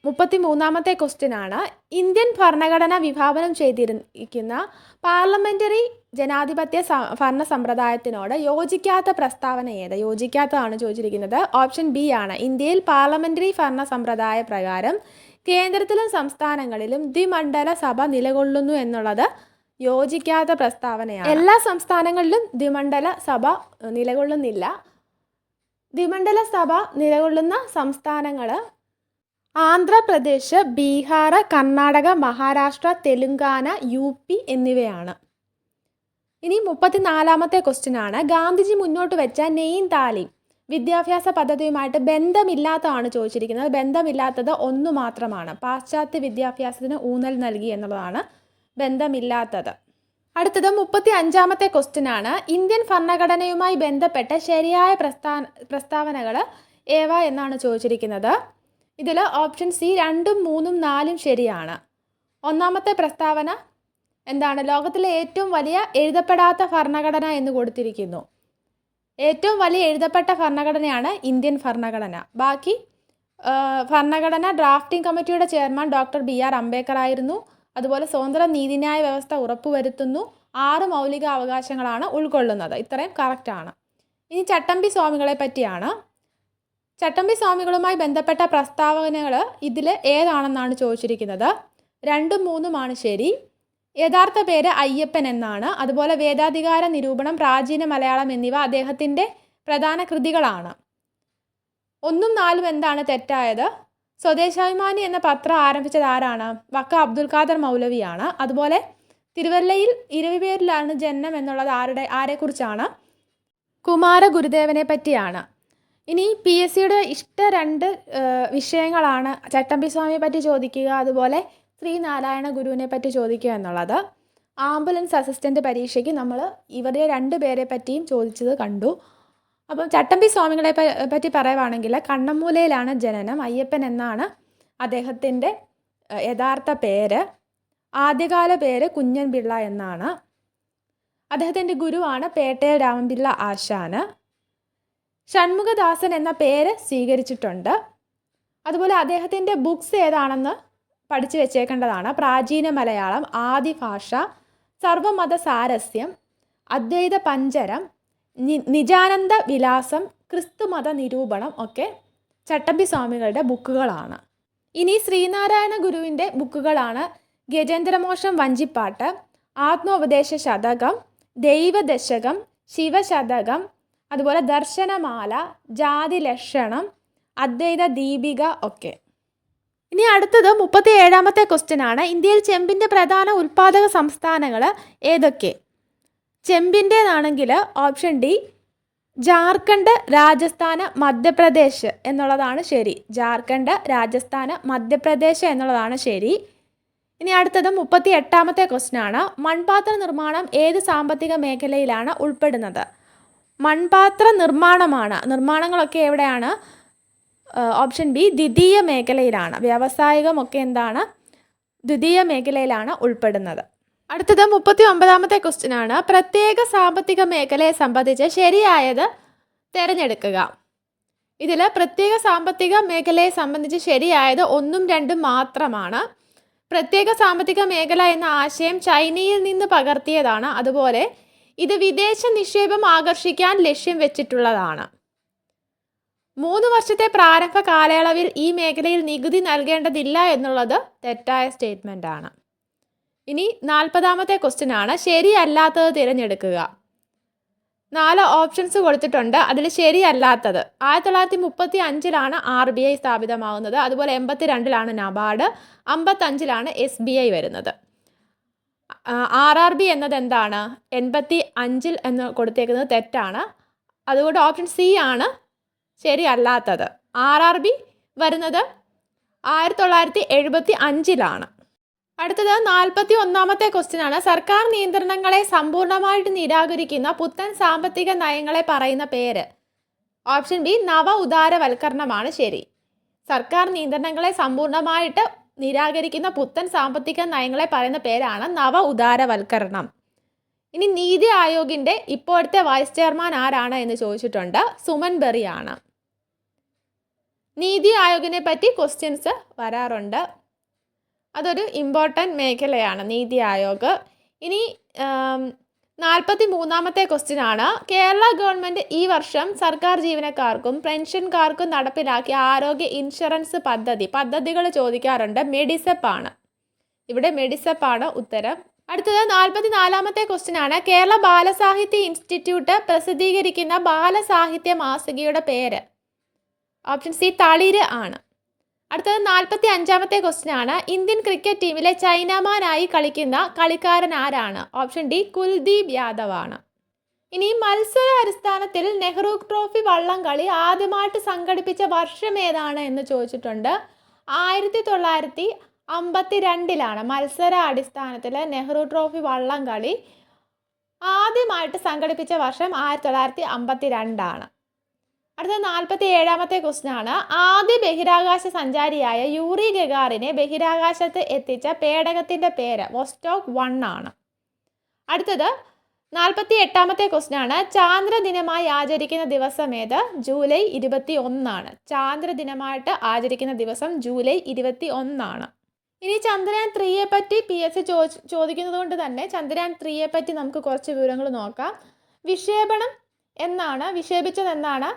33-ാമത്തെ ക്വസ്റ്റ്യൻ ആണ്. ഇന്ത്യൻ ഭരണഘടന വിഭാവനം ചെയ്തിരിക്കുന്ന പാർലമെൻ്ററി ജനാധിപത്യ ഭരണ സമ്പ്രദായത്തിനോട് യോജിക്കാത്ത പ്രസ്താവന ഏത്? യോജിക്കാത്തതാണ് ചോദിച്ചിരിക്കുന്നത്. ഓപ്ഷൻ ബി ആണ്. ഇന്ത്യയിൽ പാർലമെൻ്ററി ഭരണ സമ്പ്രദായ പ്രകാരം കേന്ദ്രത്തിലും സംസ്ഥാനങ്ങളിലും ദ്വിമണ്ഡല സഭ നിലകൊള്ളുന്നു എന്നുള്ളത് യോജിക്കാത്ത പ്രസ്താവനയാണ്. എല്ലാ സംസ്ഥാനങ്ങളിലും ദ്വിമണ്ഡല സഭ നിലകൊള്ളുന്നില്ല. ദ്വിമണ്ഡല സഭ നിലകൊള്ളുന്ന സംസ്ഥാനങ്ങൾ ആന്ധ്രാപ്രദേശ്, ബീഹാർ, കർണാടക, മഹാരാഷ്ട്ര, തെലുങ്കാന, UP എന്നിവയാണ്. ഇനി 34-ാമത്തെ ക്വസ്റ്റ്യൻ ആണ്. ഗാന്ധിജി മുന്നോട്ട് വെച്ച നെയിൻ താലീം വിദ്യാഭ്യാസ പദ്ധതിയുമായിട്ട് ബന്ധമില്ലാത്തതാണ് ചോദിച്ചിരിക്കുന്നത്. ബന്ധമില്ലാത്തത് ഒന്ന് മാത്രമാണ്. പാശ്ചാത്യ വിദ്യാഭ്യാസത്തിന് ഊന്നൽ നൽകി എന്നുള്ളതാണ് ബന്ധമില്ലാത്തത്. അടുത്തത് 35-ാമത്തെ ക്വസ്റ്റ്യൻ ആണ്. ഇന്ത്യൻ ഭരണഘടനയുമായി ബന്ധപ്പെട്ട ശരിയായ പ്രസ്താവനകൾ ഏവ എന്നാണ് ചോദിച്ചിരിക്കുന്നത്. ഇതിൽ ഓപ്ഷൻ സി 2, 3, 4 ശരിയാണ്. ഒന്നാമത്തെ പ്രസ്താവന എന്താണ്? ലോകത്തിലെ ഏറ്റവും വലിയ എഴുതപ്പെടാത്ത ഭരണഘടന എന്ന് കൊടുത്തിരിക്കുന്നു. ഏറ്റവും വലിയ എഴുതപ്പെട്ട ഭരണഘടനയാണ് ഇന്ത്യൻ ഭരണഘടന. ബാക്കി ഭരണഘടന ഡ്രാഫ്റ്റിംഗ് കമ്മിറ്റിയുടെ ചെയർമാൻ ഡോക്ടർ BR അംബേദ്കർ ആയിരുന്നു. അതുപോലെ സ്വതന്ത്ര നീതിന്യായ വ്യവസ്ഥ ഉറപ്പുവരുത്തുന്നു. 6 മൗലിക അവകാശങ്ങളാണ് ഉൾക്കൊള്ളുന്നത്. ഇത്രയും കറക്റ്റാണ്. ഇനി ചട്ടമ്പി സ്വാമികളെ പറ്റിയാണ്. ചട്ടമ്പി സ്വാമികളുമായി ബന്ധപ്പെട്ട പ്രസ്താവനകൾ ഇതിൽ ഏതാണെന്നാണ് ചോദിച്ചിരിക്കുന്നത്. 2, 3 ശരി. യഥാർത്ഥ പേര് അയ്യപ്പൻ എന്നാണ്. അതുപോലെ വേദാധികാര നിരൂപണം, പ്രാചീന മലയാളം എന്നിവ അദ്ദേഹത്തിൻ്റെ പ്രധാന കൃതികളാണ്. 1, 4 എന്താണ് തെറ്റായത്? സ്വദേശാഭിമാനി എന്ന പത്രം ആരംഭിച്ചത് ആരാണ്? വക്കം അബ്ദുൽ ഖാദർ മൗലവിയാണ്. അതുപോലെ തിരുവല്ലയിൽ ഇരവിപേരിലാണ് ജനനം എന്നുള്ളത് ആരെക്കുറിച്ചാണ്? കുമാരഗുരുദേവനെ പറ്റിയാണ്. ഇനി PSCയുടെ ഇഷ്ട 2 വിഷയങ്ങളാണ് ചട്ടമ്പിസ്വാമിയെ പറ്റി ചോദിക്കുക, അതുപോലെ ശ്രീനാരായണ ഗുരുവിനെ പറ്റി ചോദിക്കുക എന്നുള്ളത്. ആംബുലൻസ് അസിസ്റ്റൻ്റ് പരീക്ഷയ്ക്ക് നമ്മൾ ഇവരെ 2 പേരെ പറ്റിയും ചോദിച്ചത് കണ്ടു. അപ്പം ചട്ടമ്പി സ്വാമികളെ പറ്റി പറയുവാണെങ്കിൽ കണ്ണമ്മൂലയിലാണ് ജനനം. അയ്യപ്പൻ എന്നാണ് അദ്ദേഹത്തിൻ്റെ യഥാർത്ഥ പേര്. ആദ്യകാല പേര് കുഞ്ഞൻപിള്ള എന്നാണ്. അദ്ദേഹത്തിൻ്റെ ഗുരുവാണ് പേട്ടയിൽ രാമൻപിള്ള ആശാന്. ഷൺമുഖദാസൻ എന്ന പേര് സ്വീകരിച്ചിട്ടുണ്ട്. അതുപോലെ അദ്ദേഹത്തിൻ്റെ ബുക്സ് ഏതാണെന്ന് പഠിച്ചു വെച്ചേക്കേണ്ടതാണ്. പ്രാചീന മലയാളം, ആദിഭാഷ, സർവമത സാരസ്യം, അദ്വൈത പഞ്ചരം, നിജാനന്ദ വിലാസം, ക്രിസ്തുമത നിരൂപണം ഒക്കെ ചട്ടമ്പി സ്വാമികളുടെ ബുക്കുകളാണ്. ഇനി ശ്രീനാരായണ ഗുരുവിൻ്റെ ബുക്കുകളാണ് ഗജേന്ദ്രമോക്ഷം വഞ്ചിപ്പാട്ട്, ആത്മോപദേശ ശതകം, ദൈവദശകം, ശിവശതകം, അതുപോലെ ദർശനമാല, ജാതിലക്ഷണം, അദ്വൈത ദീപിക ഒക്കെ. ഇനി അടുത്തത് 37ാമത്തെ ക്വസ്റ്റ്യൻ ആണ്. ഇന്ത്യയിൽ ചെമ്പിൻ്റെ പ്രധാന ഉൽപ്പാദക സംസ്ഥാനങ്ങൾ ഏതൊക്കെ? ചെമ്പിൻ്റേതാണെങ്കിൽ ഓപ്ഷൻ ഡി ജാർഖണ്ഡ്, രാജസ്ഥാന്, മധ്യപ്രദേശ് എന്നുള്ളതാണ് ശരി. ജാർഖണ്ഡ്, രാജസ്ഥാന്, മധ്യപ്രദേശ് എന്നുള്ളതാണ് ശരി. ഇനി അടുത്തത് 38ാമത്തെ ക്വസ്റ്റ്യൻ ആണ്. മൺപാത്ര നിർമ്മാണം ഏത് സാമ്പത്തിക മേഖലയിലാണ് ഉൾപ്പെടുന്നത്? മൺപാത്ര നിർമ്മാണമാണ്. നിർമ്മാണങ്ങളൊക്കെ എവിടെയാണ്? ഓപ്ഷൻ ബി ദ്വിതീയ മേഖലയിലാണ്. വ്യാവസായികമൊക്കെ എന്താണ്? ദ്വിതീയ മേഖലയിലാണ് ഉൾപ്പെടുന്നത്. അടുത്തത് 39ാമത്തെ ക്വസ്റ്റ്യൻ ആണ്. പ്രത്യേക സാമ്പത്തിക മേഖലയെ സംബന്ധിച്ച് ശരിയായത് തിരഞ്ഞെടുക്കുക. ഇതിൽ പ്രത്യേക സാമ്പത്തിക മേഖലയെ സംബന്ധിച്ച് ശരിയായത് 1ഉം 2ഉം മാത്രമാണ്. പ്രത്യേക സാമ്പത്തിക മേഖല എന്ന ആശയം ചൈനയിൽ നിന്ന് പകർത്തിയതാണ്. അതുപോലെ ഇത് വിദേശ നിക്ഷേപം ആകർഷിക്കാൻ ലക്ഷ്യം വെച്ചിട്ടുള്ളതാണ്. 3 വർഷത്തെ പ്രാരംഭ കാലയളവിൽ ഈ മേഖലയിൽ നികുതി നൽകേണ്ടതില്ല എന്നുള്ളത് തെറ്റായ സ്റ്റേറ്റ്മെൻ്റ് ആണ്. ഇനി 40ാമത്തെ ക്വസ്റ്റ്യൻ ആണ്. ശരിയല്ലാത്തത് തിരഞ്ഞെടുക്കുക. 4 ഓപ്ഷൻസ് കൊടുത്തിട്ടുണ്ട്. അതിൽ ശരിയല്ലാത്തത് 1935ലാണ് RBI സ്ഥാപിതമാകുന്നത്. അതുപോലെ 82ലാണ് നബാർഡ്, 55ലാണ് SBI വരുന്നത്. RRB എന്നത് എന്താണ്? 85 എന്ന് കൊടുത്തേക്കുന്നത് തെറ്റാണ്. അതുകൊണ്ട് ഓപ്ഷൻ സി ആണ് ശരിയല്ലാത്തത്. RRB വരുന്നത് 1975ലാണ്. അടുത്തത് 41ാമത്തെ ക്വസ്റ്റ്യൻ ആണ്. സർക്കാർ നിയന്ത്രണങ്ങളെ സമ്പൂർണ്ണമായിട്ട് നിരാകരിക്കുന്ന പുത്തൻ സാമ്പത്തിക നയങ്ങളെ പറയുന്ന പേര്? ഓപ്ഷൻ ബി നവ ഉദാരവൽക്കരണമാണ് ശരി. സർക്കാർ നിയന്ത്രണങ്ങളെ സമ്പൂർണ്ണമായിട്ട് നിരാകരിക്കുന്ന പുത്തൻ സാമ്പത്തിക നയങ്ങളെ പറയുന്ന പേരാണ് നവ ഉദാരവൽക്കരണം. ഇനി നീതി ആയോഗിൻ്റെ ഇപ്പോഴത്തെ വൈസ് ചെയർമാൻ ആരാണ് എന്ന് ചോദിച്ചിട്ടുണ്ട്. സുമൻ ബെറി ആണ്. നീതി ആയോഗിനെ പറ്റി ക്വസ്റ്റ്യൻസ് വരാറുണ്ട്. അതൊരു ഇമ്പോർട്ടൻ്റ് മേഖലയാണ് നീതി ആയോഗ്. ഇനി 43ാമത്തെ ക്വസ്റ്റ്യൻ ആണ്. കേരള ഗവൺമെൻറ് ഈ വർഷം സർക്കാർ ജീവനക്കാർക്കും പെൻഷൻകാർക്കും നടപ്പിലാക്കിയ ആരോഗ്യ ഇൻഷുറൻസ് പദ്ധതികൾ ചോദിക്കാറുണ്ട്. മെഡിസെപ്പ് ആണ്. ഇവിടെ മെഡിസെപ്പ് ആണ് ഉത്തരം. അടുത്തത് 44ാമത്തെ ക്വസ്റ്റ്യൻ ആണ്. കേരള ബാലസാഹിത്യ ഇൻസ്റ്റിറ്റ്യൂട്ട് പ്രസിദ്ധീകരിക്കുന്ന ബാലസാഹിത്യ മാസികയുടെ പേര്? ഓപ്ഷൻ സി തളിര് ആണ്. അടുത്തത് 45ാമത്തെ ക്വസ്റ്റ്യൻ ആണ്. ഇന്ത്യൻ ക്രിക്കറ്റ് ടീമിലെ ചൈനാമാനായി കളിക്കുന്ന കളിക്കാരൻ ആരാണ്? ഓപ്ഷൻ ഡി കുൽദീപ് യാദവ് ആണ്. ഇനി മത്സര അടിസ്ഥാനത്തിൽ നെഹ്റു ട്രോഫി വള്ളംകളി ആദ്യമായിട്ട് സംഘടിപ്പിച്ച വർഷം ഏതാണ് എന്ന് ചോദിച്ചിട്ടുണ്ട്. 1952ലാണ് മത്സര അടിസ്ഥാനത്തിൽ നെഹ്റു ട്രോഫി വള്ളംകളി ആദ്യമായിട്ട് സംഘടിപ്പിച്ച വർഷം 1952ആണ്. അടുത്ത 47ാമത്തെ ക്വസ്റ്റ്യൻ ആണ്. ആദ്യ ബഹിരാകാശ സഞ്ചാരിയായ യൂറി ഗഗാറിനെ ബഹിരാകാശത്ത് എത്തിച്ച പേടകത്തിൻ്റെ പേര്? വോസ്റ്റോക്ക് 1 ആണ്. അടുത്തത് 48ാമത്തെ ക്വസ്റ്റ്യൻ ആണ്. ചാന്ദ്രദിനമായി ആചരിക്കുന്ന ദിവസം ഏത്? ജൂലൈ 21 ആണ്. ചാന്ദ്രദിനമായിട്ട് ആചരിക്കുന്ന ദിവസം ജൂലൈ 21 ആണ്. ഇനി ചന്ദ്രയാൻ 3യെ പറ്റി PSC ചോദിക്കുന്നത് കൊണ്ട് തന്നെ ചന്ദ്രയാൻ 3യെ പറ്റി നമുക്ക് കുറച്ച് വിവരങ്ങൾ നോക്കാം. വിക്ഷേപിച്ചത് എന്നാണ്?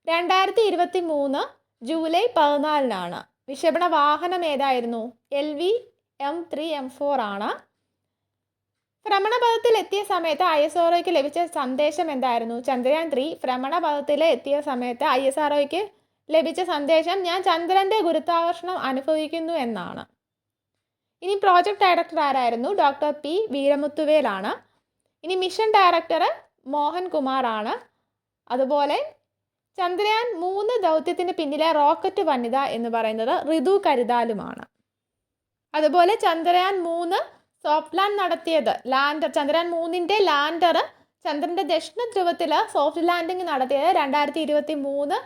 2023 ജൂലൈ 14 വിക്ഷേപണ വാഹനം ഏതായിരുന്നു? LV-M3M4 ആണ്. ഭ്രമണപഥത്തിൽ എത്തിയ സമയത്ത് ISROയ്ക്ക് ലഭിച്ച സന്ദേശം എന്തായിരുന്നു? ചന്ദ്രയാൻ 3 ഭ്രമണപഥത്തിൽ എത്തിയ സമയത്ത് ISROയ്ക്ക് ലഭിച്ച സന്ദേശം ഞാൻ ചന്ദ്രൻ്റെ ഗുരുത്വാകർഷണം അനുഭവിക്കുന്നു എന്നാണ്. ഇനി പ്രോജക്റ്റ് ഡയറക്ടർ ആരായിരുന്നു? Doctor P വീരമുത്തുവേലാണ്. ഇനി മിഷൻ ഡയറക്ടർ മോഹൻ കുമാർ ആണ്. അതുപോലെ ചന്ദ്രയാൻ 3 ദൗത്യത്തിന് പിന്നിലെ റോക്കറ്റ് വനിത എന്ന് പറയുന്നത് ഋതു കരുതാലുമാണ്. അതുപോലെ ചന്ദ്രയാൻ 3 സോഫ്റ്റ് ലാൻഡ് നടത്തിയത് ചന്ദ്രയാൻ 3ൻ്റെ ലാൻഡർ ചന്ദ്രൻ്റെ ദക്ഷിണ ധ്രുവത്തിൽ സോഫ്റ്റ് ലാൻഡിങ് നടത്തിയത് 2023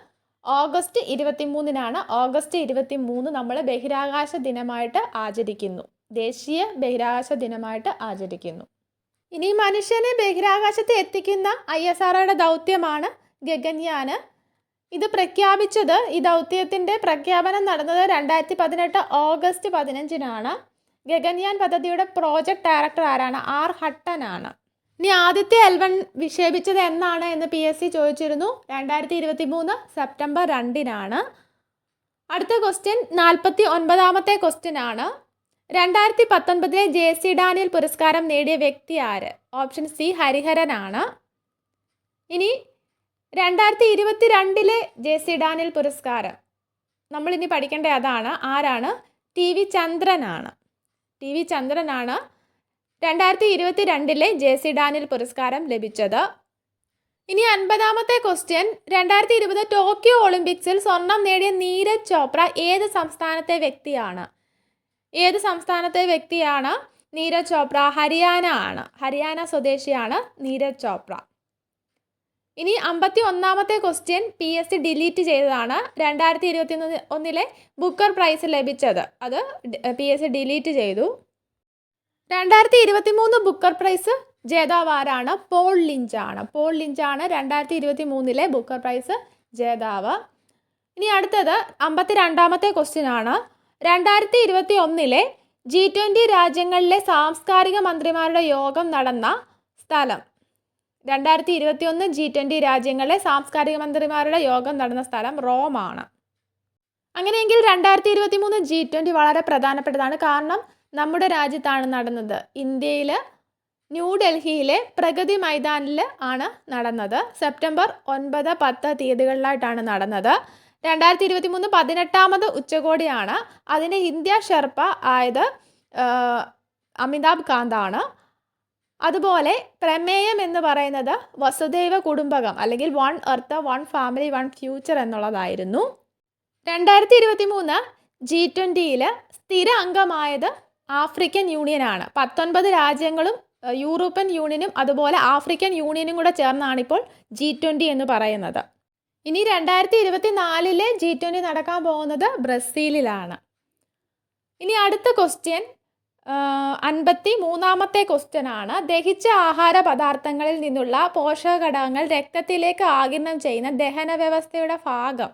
ഓഗസ്റ്റ് 23-നാണ്. ഓഗസ്റ്റ് 23 നമ്മൾ ബഹിരാകാശ ദിനമായിട്ട് ആചരിക്കുന്നു, ദേശീയ ബഹിരാകാശ ദിനമായിട്ട് ആചരിക്കുന്നു. ഇനി മനുഷ്യനെ ബഹിരാകാശത്ത് എത്തിക്കുന്ന ISROയുടെ ദൗത്യമാണ് ഗഗൻയാൻ. ഇത് പ്രഖ്യാപിച്ചത്, ഈ ദൗത്യത്തിൻ്റെ പ്രഖ്യാപനം നടന്നത് 2018 ഓഗസ്റ്റ് 15-നാണ്. ഗഗൻയാൻ പദ്ധതിയുടെ പ്രോജക്റ്റ് ഡയറക്ടർ ആരാണ്? R. ഹട്ടൻ ആണ്. ഇനി ആദ്യത്തെ L1 വിക്ഷേപിച്ചത് എന്നാണ് എന്ന് PSC ചോദിച്ചിരുന്നു. 2023 സെപ്റ്റംബർ 2-നാണ്. അടുത്ത ക്വസ്റ്റ്യൻ 49ാമത്തെ ക്വസ്റ്റ്യൻ ആണ്. 2019 JC ഡാനിയൽ പുരസ്കാരം നേടിയ വ്യക്തി ആര്? ഓപ്ഷൻ സി ഹരിഹരനാണ്. ഇനി 2022 JC ഡാനിയൽ പുരസ്കാരം നമ്മളിനി പഠിക്കേണ്ട അതാണ്. ആരാണ്? TV ചന്ദ്രനാണ്. TV ചന്ദ്രനാണ് 2022 JC ഡാനിയൽ പുരസ്കാരം ലഭിച്ചത്. ഇനി 50ാമത്തെ ക്വസ്റ്റ്യൻ, 2020 ടോക്കിയോ ഒളിമ്പിക്സിൽ സ്വർണം നേടിയ നീരജ് ചോപ്ര ഏത് സംസ്ഥാനത്തെ വ്യക്തിയാണ്? ഏത് സംസ്ഥാനത്തെ വ്യക്തിയാണ് നീരജ് ചോപ്ര? ഹരിയാന ആണ്. ഹരിയാന സ്വദേശിയാണ് നീരജ് ചോപ്ര. ഇനി 51ാമത്തെ ക്വസ്റ്റ്യൻ PSC ഡിലീറ്റ് ചെയ്തതാണ്. 2021 ബുക്കർ പ്രൈസ് ലഭിച്ചത്, അത് PSC ഡിലീറ്റ് ചെയ്തു. 2023 ബുക്കർ പ്രൈസ് ജേതാവ് ആരാണ്? പോൾ ലിഞ്ചാണ്. പോൾ ലിഞ്ചാണ് 2023 ബുക്കർ പ്രൈസ് ജേതാവ്. ഇനി അടുത്തത് 52ാമത്തെ ക്വസ്റ്റ്യൻ ആണ്. 2021 G20 രാജ്യങ്ങളിലെ സാംസ്കാരിക മന്ത്രിമാരുടെ യോഗം നടന്ന സ്ഥലം. 2021 G20 രാജ്യങ്ങളിലെ സാംസ്കാരിക മന്ത്രിമാരുടെ യോഗം നടന്ന സ്ഥലം റോമാണ്. അങ്ങനെയെങ്കിൽ 2023 G20 വളരെ പ്രധാനപ്പെട്ടതാണ്. കാരണം നമ്മുടെ രാജ്യത്താണ് നടന്നത്. ഇന്ത്യയിൽ ന്യൂഡൽഹിയിലെ പ്രഗതി മൈതാനിൽ ആണ് നടന്നത്. സെപ്റ്റംബർ 9, 10 തീയതികളിലായിട്ടാണ് നടന്നത്. 2023 18ാമത് ഉച്ചകോടിയാണ്. അതിന് ഇന്ത്യ ഷെർപ്പ ആയത് അമിതാഭ് കാന്താണ്. അതുപോലെ പ്രമേയം എന്ന് പറയുന്നത് വസുദൈവ കുടുംബകം അല്ലെങ്കിൽ one earth, one family, one future എന്നുള്ളതായിരുന്നു. 2023 G20 സ്ഥിര അംഗമായത് ആഫ്രിക്കൻ യൂണിയനാണ്. 19 രാജ്യങ്ങളും യൂറോപ്യൻ യൂണിയനും അതുപോലെ ആഫ്രിക്കൻ യൂണിയനും കൂടെ ചേർന്നാണ് ഇപ്പോൾ G20 എന്ന് പറയുന്നത്. ഇനി 2024 G20 നടക്കാൻ പോകുന്നത് ബ്രസീലിലാണ്. ഇനി അടുത്ത ക്വസ്റ്റ്യൻ 53ാമത്തെ ക്വസ്റ്റ്യൻ ആണ്. ദഹിച്ച ആഹാര പദാർത്ഥങ്ങളിൽ നിന്നുള്ള പോഷക ഘടകങ്ങൾ രക്തത്തിലേക്ക് ആഗിരണം ചെയ്യുന്ന ദഹന വ്യവസ്ഥയുടെ ഭാഗം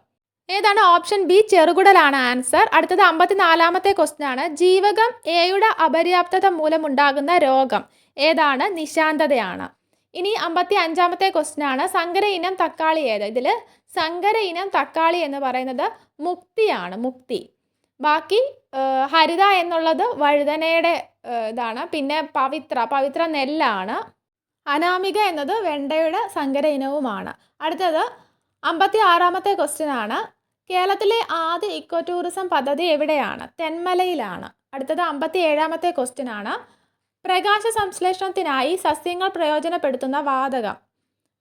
ഏതാണ്? ഓപ്ഷൻ ബി ചെറുകുടലാണ് ആൻസർ. അടുത്തത് 54ാമത്തെ ക്വസ്റ്റ്യൻ ആണ്. ജീവകം എയുടെ അപര്യാപ്തത മൂലമുണ്ടാകുന്ന രോഗം ഏതാണ്? നിശാന്തതയാണ്. ഇനി 55ാമത്തെ ക്വസ്റ്റ്യൻ ആണ്. സങ്കര ഇനം തക്കാളി ഏത്? ഇതിൽ സങ്കര ഇനം തക്കാളി എന്ന് പറയുന്നത് മുക്തിയാണ്, മുക്തി. ബാക്കി ഹരിത എന്നുള്ളത് വഴുതനയുടെ ഇതാണ്. പിന്നെ പവിത്ര നെല്ലാണ്. അനാമിക എന്നത് വെണ്ടയുടെ സങ്കര ഇനവുമാണ്. അടുത്തത് 56ാമത്തെ ക്വസ്റ്റ്യൻ ആണ്. കേരളത്തിലെ ആദ്യ ഇക്കോ ടൂറിസം പദ്ധതി എവിടെയാണ്? തെന്മലയിലാണ്. അടുത്തത് 57ാമത്തെ ക്വസ്റ്റ്യൻ ആണ്. പ്രകാശ സംശ്ലേഷണത്തിനായി സസ്യങ്ങൾ പ്രയോജനപ്പെടുത്തുന്ന വാതകം.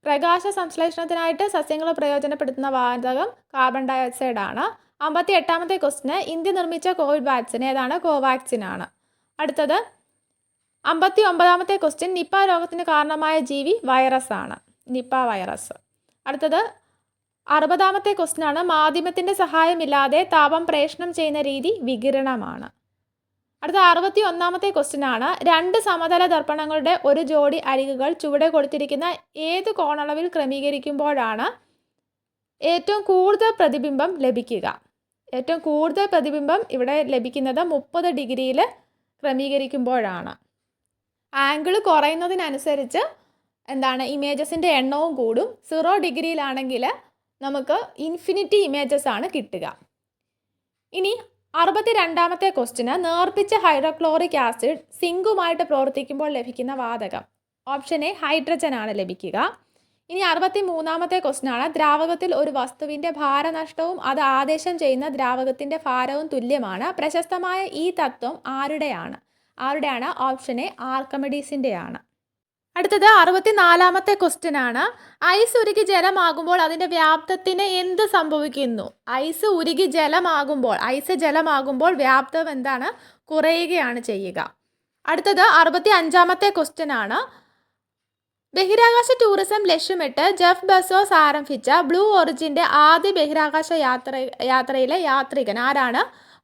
പ്രകാശ സംശ്ലേഷണത്തിനായിട്ട് സസ്യങ്ങൾ പ്രയോജനപ്പെടുത്തുന്ന വാതകം കാർബൺ ഡയോക്സൈഡ് ആണ്. 58ാമത്തെ ക്വസ്റ്റ്യന് ഇന്ത്യ നിർമ്മിച്ച കോവിഡ് വാക്സിൻ ഏതാണ്? കോവാക്സിൻ ആണ്. അടുത്തത് 59ാമത്തെ ക്വസ്റ്റ്യൻ. നിപ്പ രോഗത്തിന് കാരണമായ ജീവി വൈറസ് ആണ്, നിപ്പ വൈറസ്. അടുത്തത് 60ാമത്തെ ക്വസ്റ്റ്യൻ ആണ്. മാധ്യമത്തിൻ്റെ സഹായമില്ലാതെ താപം പ്രേഷണം ചെയ്യുന്ന രീതി വികിരണമാണ്. അടുത്ത 61ാമത്തെ ക്വസ്റ്റ്യൻ ആണ്. 2 സമതല ദർപ്പണങ്ങളുടെ ഒരു ജോഡി അരികുകൾ ചുവടെ കൊടുത്തിരിക്കുന്ന ഏത് കോണളവിൽ ക്രമീകരിക്കുമ്പോഴാണ് ഏറ്റവും കൂടുതൽ പ്രതിബിംബം ലഭിക്കുക? ഏറ്റവും കൂടുതൽ പ്രതിബിംബം ഇവിടെ ലഭിക്കുന്നത് 30 ഡിഗ്രിയിൽ ക്രമീകരിക്കുമ്പോഴാണ്. ആംഗിൾ കുറയുന്നതിനനുസരിച്ച് ഇമേജസിൻ്റെ എണ്ണവും കൂടും. 0 ഡിഗ്രിയിലാണെങ്കിൽ നമുക്ക് ഇൻഫിനിറ്റി ഇമേജസ് ആണ് കിട്ടുക. ഇനി 62ാമത്തെ ക്വസ്റ്റ്യന്. നേർപ്പിച്ച ഹൈഡ്രോക്ലോറിക് ആസിഡ് സിങ്കുമായിട്ട് പ്രവർത്തിക്കുമ്പോൾ ലഭിക്കുന്ന വാതകം. ഓപ്ഷൻ എ ഹൈഡ്രജൻ ആണ് ലഭിക്കുക. ഇനി 63ാമത്തെ ക്വസ്റ്റ്യൻ ആണ്. ദ്രാവകത്തിൽ ഒരു വസ്തുവിൻ്റെ ഭാരനഷ്ടവും അത് ആദേശം ചെയ്യുന്ന ദ്രാവകത്തിൻ്റെ ഭാരവും തുല്യമാണ്. പ്രശസ്തമായ ഈ തത്വം ആരുടെയാണ്? Option A ആർക്കിമിഡീസിൻ്റെയാണ്. അടുത്തത് 64-ാമത്തെ ക്വസ്റ്റ്യൻ ആണ്. ഐസ് ഉരുകി ജലമാകുമ്പോൾ അതിൻ്റെ വ്യാപ്തത്തിന് എന്ത് സംഭവിക്കുന്നു? ഐസ് ഉരുകി ജലമാകുമ്പോൾ വ്യാപ്തം എന്താണ്? കുറയുകയാണ് ചെയ്യുക. അടുത്തത് 65-ാമത്തെ ക്വസ്റ്റ്യൻ ആണ്. ബഹിരാകാശ ടൂറിസം ലക്ഷ്യമിട്ട് ജെഫ് ബെസോസ് ആരംഭിച്ച ബ്ലൂ ഒറിജിൻ്റെ ആദ്യ ബഹിരാകാശ യാത്രയിലെ യാത്രികൻ ആരാണ്?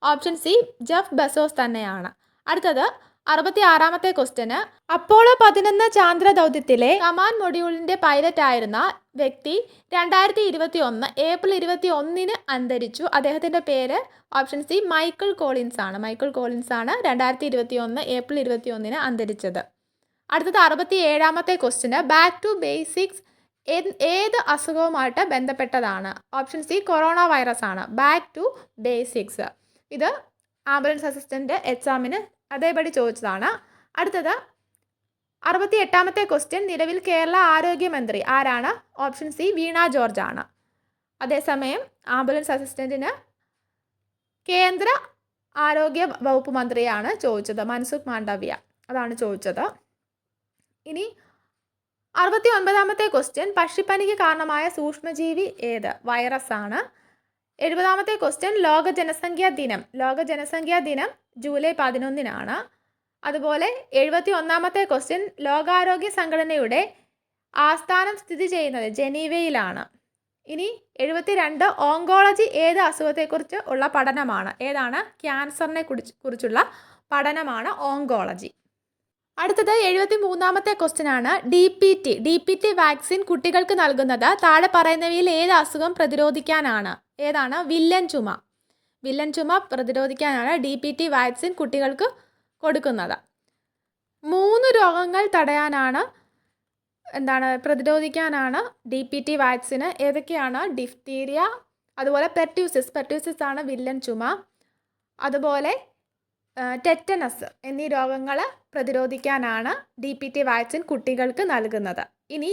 ഓപ്ഷൻ സി ജെഫ് ബെസോസ് തന്നെയാണ്. അടുത്തത് 66-ാമത്തെ ക്വസ്റ്റ്യന്. അപ്പോളോ 11 ചാന്ദ്ര ദൗത്യത്തിലെ കമാൻഡ് മൊഡ്യൂളിൻ്റെ പൈലറ്റ് ആയിരുന്ന വ്യക്തി 2021 ഏപ്രിൽ 21 അന്തരിച്ചു. അദ്ദേഹത്തിൻ്റെ പേര് ഓപ്ഷൻ സി മൈക്കിൾ കോളിൻസ് ആണ്. 2021 ഏപ്രിൽ 21 അന്തരിച്ചത്. അടുത്തത് 67-ാമത്തെ ക്വസ്റ്റ്യന്. ബാക്ക് ടു ബേസിക്സ് ഏത് അസുഖവുമായിട്ട് ബന്ധപ്പെട്ടതാണ്? ഓപ്ഷൻ സി കൊറോണ വൈറസ് ആണ്. ബാക്ക് ടു ബേസിക്സ് ഇത് ആംബുലൻസ് അസിസ്റ്റൻ്റ് എക്സാമിന് അതേപടി ചോദിച്ചതാണ്. അടുത്തത് 68-ാമത്തെ ക്വസ്റ്റ്യൻ. നിലവിൽ കേരള ആരോഗ്യമന്ത്രി ആരാണ്? ഓപ്ഷൻ സി വീണ ജോർജ് ആണ്. അതേസമയം ആംബുലൻസ് അസിസ്റ്റൻറ്റിന് കേന്ദ്ര ആരോഗ്യ വകുപ്പ് മന്ത്രിയാണ് ചോദിച്ചത്. മൻസുഖ് മാണ്ഡവ്യ അതാണ് ചോദിച്ചത്. ഇനി 69-ാമത്തെ ക്വസ്റ്റ്യൻ. പക്ഷിപ്പനിക്ക് കാരണമായ സൂക്ഷ്മജീവി ഏത്? വൈറസ് ആണ്. 70-ാമത്തെ ക്വസ്റ്റ്യൻ. ലോക ജനസംഖ്യാ ദിനം ജൂലൈ 11 അതുപോലെ 71-ാമത്തെ ക്വസ്റ്റ്യൻ. ലോകാരോഗ്യ സംഘടനയുടെ ആസ്ഥാനം സ്ഥിതി ചെയ്യുന്നത് ജനീവയിലാണ്. ഇനി 72 ഓങ്കോളജി ഏത് അസുഖത്തെക്കുറിച്ച് ഉള്ള പഠനമാണ്? ഏതാണ്? ക്യാൻസറിനെ കുറിച്ചുള്ള പഠനമാണ് ഓങ്കോളജി. അടുത്തത് 73-ാമത്തെ ക്വസ്റ്റ്യൻ ആണ്. ഡി പി ടി വാക്സിൻ കുട്ടികൾക്ക് നൽകുന്നത് താഴെ പറയുന്നവയിൽ ഏത് അസുഖം പ്രതിരോധിക്കാനാണ്? ഏതാണ്? വില്ലൻ ചുമ പ്രതിരോധിക്കാനാണ് ഡി പി ടി വാക്സിൻ കുട്ടികൾക്ക് കൊടുക്കുന്നത്. 3 രോഗങ്ങൾ തടയാനാണ് പ്രതിരോധിക്കാനാണ് ഡി പി ടി വാക്സിന്. ഏതൊക്കെയാണ്? ഡിഫ്തീരിയ, അതുപോലെ പെർട്യൂസിസ് ആണ് വില്ലൻ ചുമ, അതുപോലെ ടെറ്റനസ് എന്നീ രോഗങ്ങൾ പ്രതിരോധിക്കാനാണ് ഡി പി ടി വാക്സിൻ കുട്ടികൾക്ക് നൽകുന്നത്. ഇനി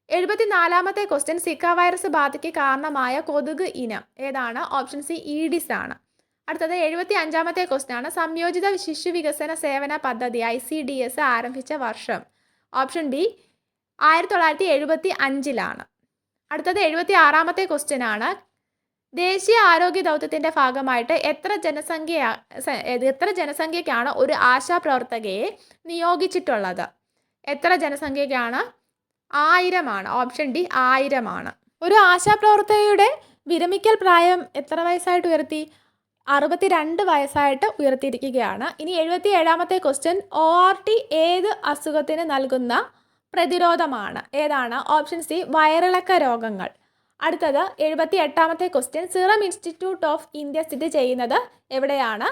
74-ാമത്തെ ക്വസ്റ്റ്യൻ. സിക്ക വൈറസ് ബാധയ്ക്ക് കാരണമായ കൊതുക് ഇനം ഏതാണ്? ഓപ്ഷൻ സി ഈഡിസ് ആണ്. അടുത്തത് 75-ാമത്തെ ക്വസ്റ്റ്യൻ ആണ്. സംയോജിത ശിശു വികസന സേവന പദ്ധതി ICDS ആരംഭിച്ച വർഷം? ഓപ്ഷൻ ബി 1975 അടുത്തത് 76-ാമത്തെ ക്വസ്റ്റ്യൻ ആണ്. ദേശീയ ആരോഗ്യ ദൗത്യത്തിൻ്റെ ഭാഗമായിട്ട് എത്ര ജനസംഖ്യയ്ക്കാണ് ഒരു ആശാപ്രവർത്തകയെ നിയോഗിച്ചിട്ടുള്ളത്? എത്ര ജനസംഖ്യയ്ക്കാണ്? 1000 ആണ്. ഓപ്ഷൻ ഡി 1000 ഒരു ആശാപ്രവർത്തകയുടെ വിരമിക്കൽ പ്രായം എത്ര വയസ്സായിട്ട് ഉയർത്തി? 62 വയസ്സായിട്ട് ഉയർത്തിയിരിക്കുകയാണ്. ഇനി 77-ാമത്തെ ക്വസ്റ്റ്യൻ. ORT ഏത് അസുഖത്തിന് നൽകുന്ന പ്രതിരോധമാണ്? ഏതാണ്? ഓപ്ഷൻ സി വയറിളക്ക രോഗങ്ങൾ. അടുത്തത് 78-ാമത്തെ question. Serum institute of India സ്ഥിതി ചെയ്യുന്നത് എവിടെയാണ്?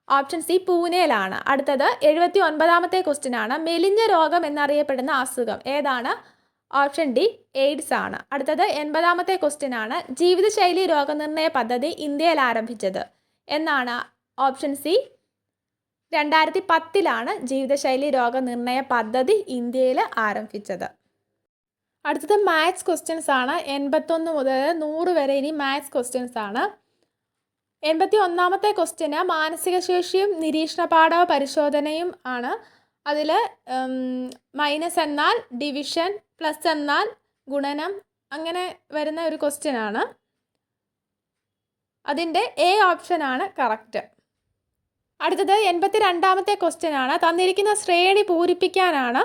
ഓപ്ഷൻ സി പൂനെയിലാണ്. അടുത്തത് 79-ാമത്തെ ക്വസ്റ്റ്യൻ ആണ്. മെലിഞ്ഞ രോഗം എന്നറിയപ്പെടുന്ന അസുഖം ഏതാണ്? ഓപ്ഷൻ ഡി എയ്ഡ്സ് ആണ്. അടുത്തത് 80-ാമത്തെ ക്വസ്റ്റ്യൻ ആണ്. ജീവിതശൈലി രോഗനിർണയ പദ്ധതി ഇന്ത്യയിൽ ആരംഭിച്ചത് എന്നാണ്? ഓപ്ഷൻ സി 2010 ജീവിതശൈലി രോഗനിർണയ പദ്ധതി ഇന്ത്യയിൽ ആരംഭിച്ചത്. അടുത്തത് മാത്സ് ക്വസ്റ്റ്യൻസ് ആണ്. 81 മുതൽ 100 വരെ ഇനി മാത്സ് ക്വസ്റ്റ്യൻസ് ആണ്. 81-ാമത്തെ ക്വസ്റ്റ്യന് മാനസിക ശേഷിയും നിരീക്ഷണ പാഠ പരിശോധനയും ആണ്. അതിൽ മൈനസ് എന്നാൽ ഡിവിഷൻ, പ്ലസ് എന്നാൽ ഗുണനം, അങ്ങനെ വരുന്ന ഒരു ക്വസ്റ്റ്യൻ ആണ്. അതിൻ്റെ എ ഓപ്ഷനാണ് കറക്റ്റ്. അടുത്തത് 82-ാമത്തെ ക്വസ്റ്റ്യൻ ആണ്. തന്നിരിക്കുന്ന ശ്രേണി പൂരിപ്പിക്കാനാണ്.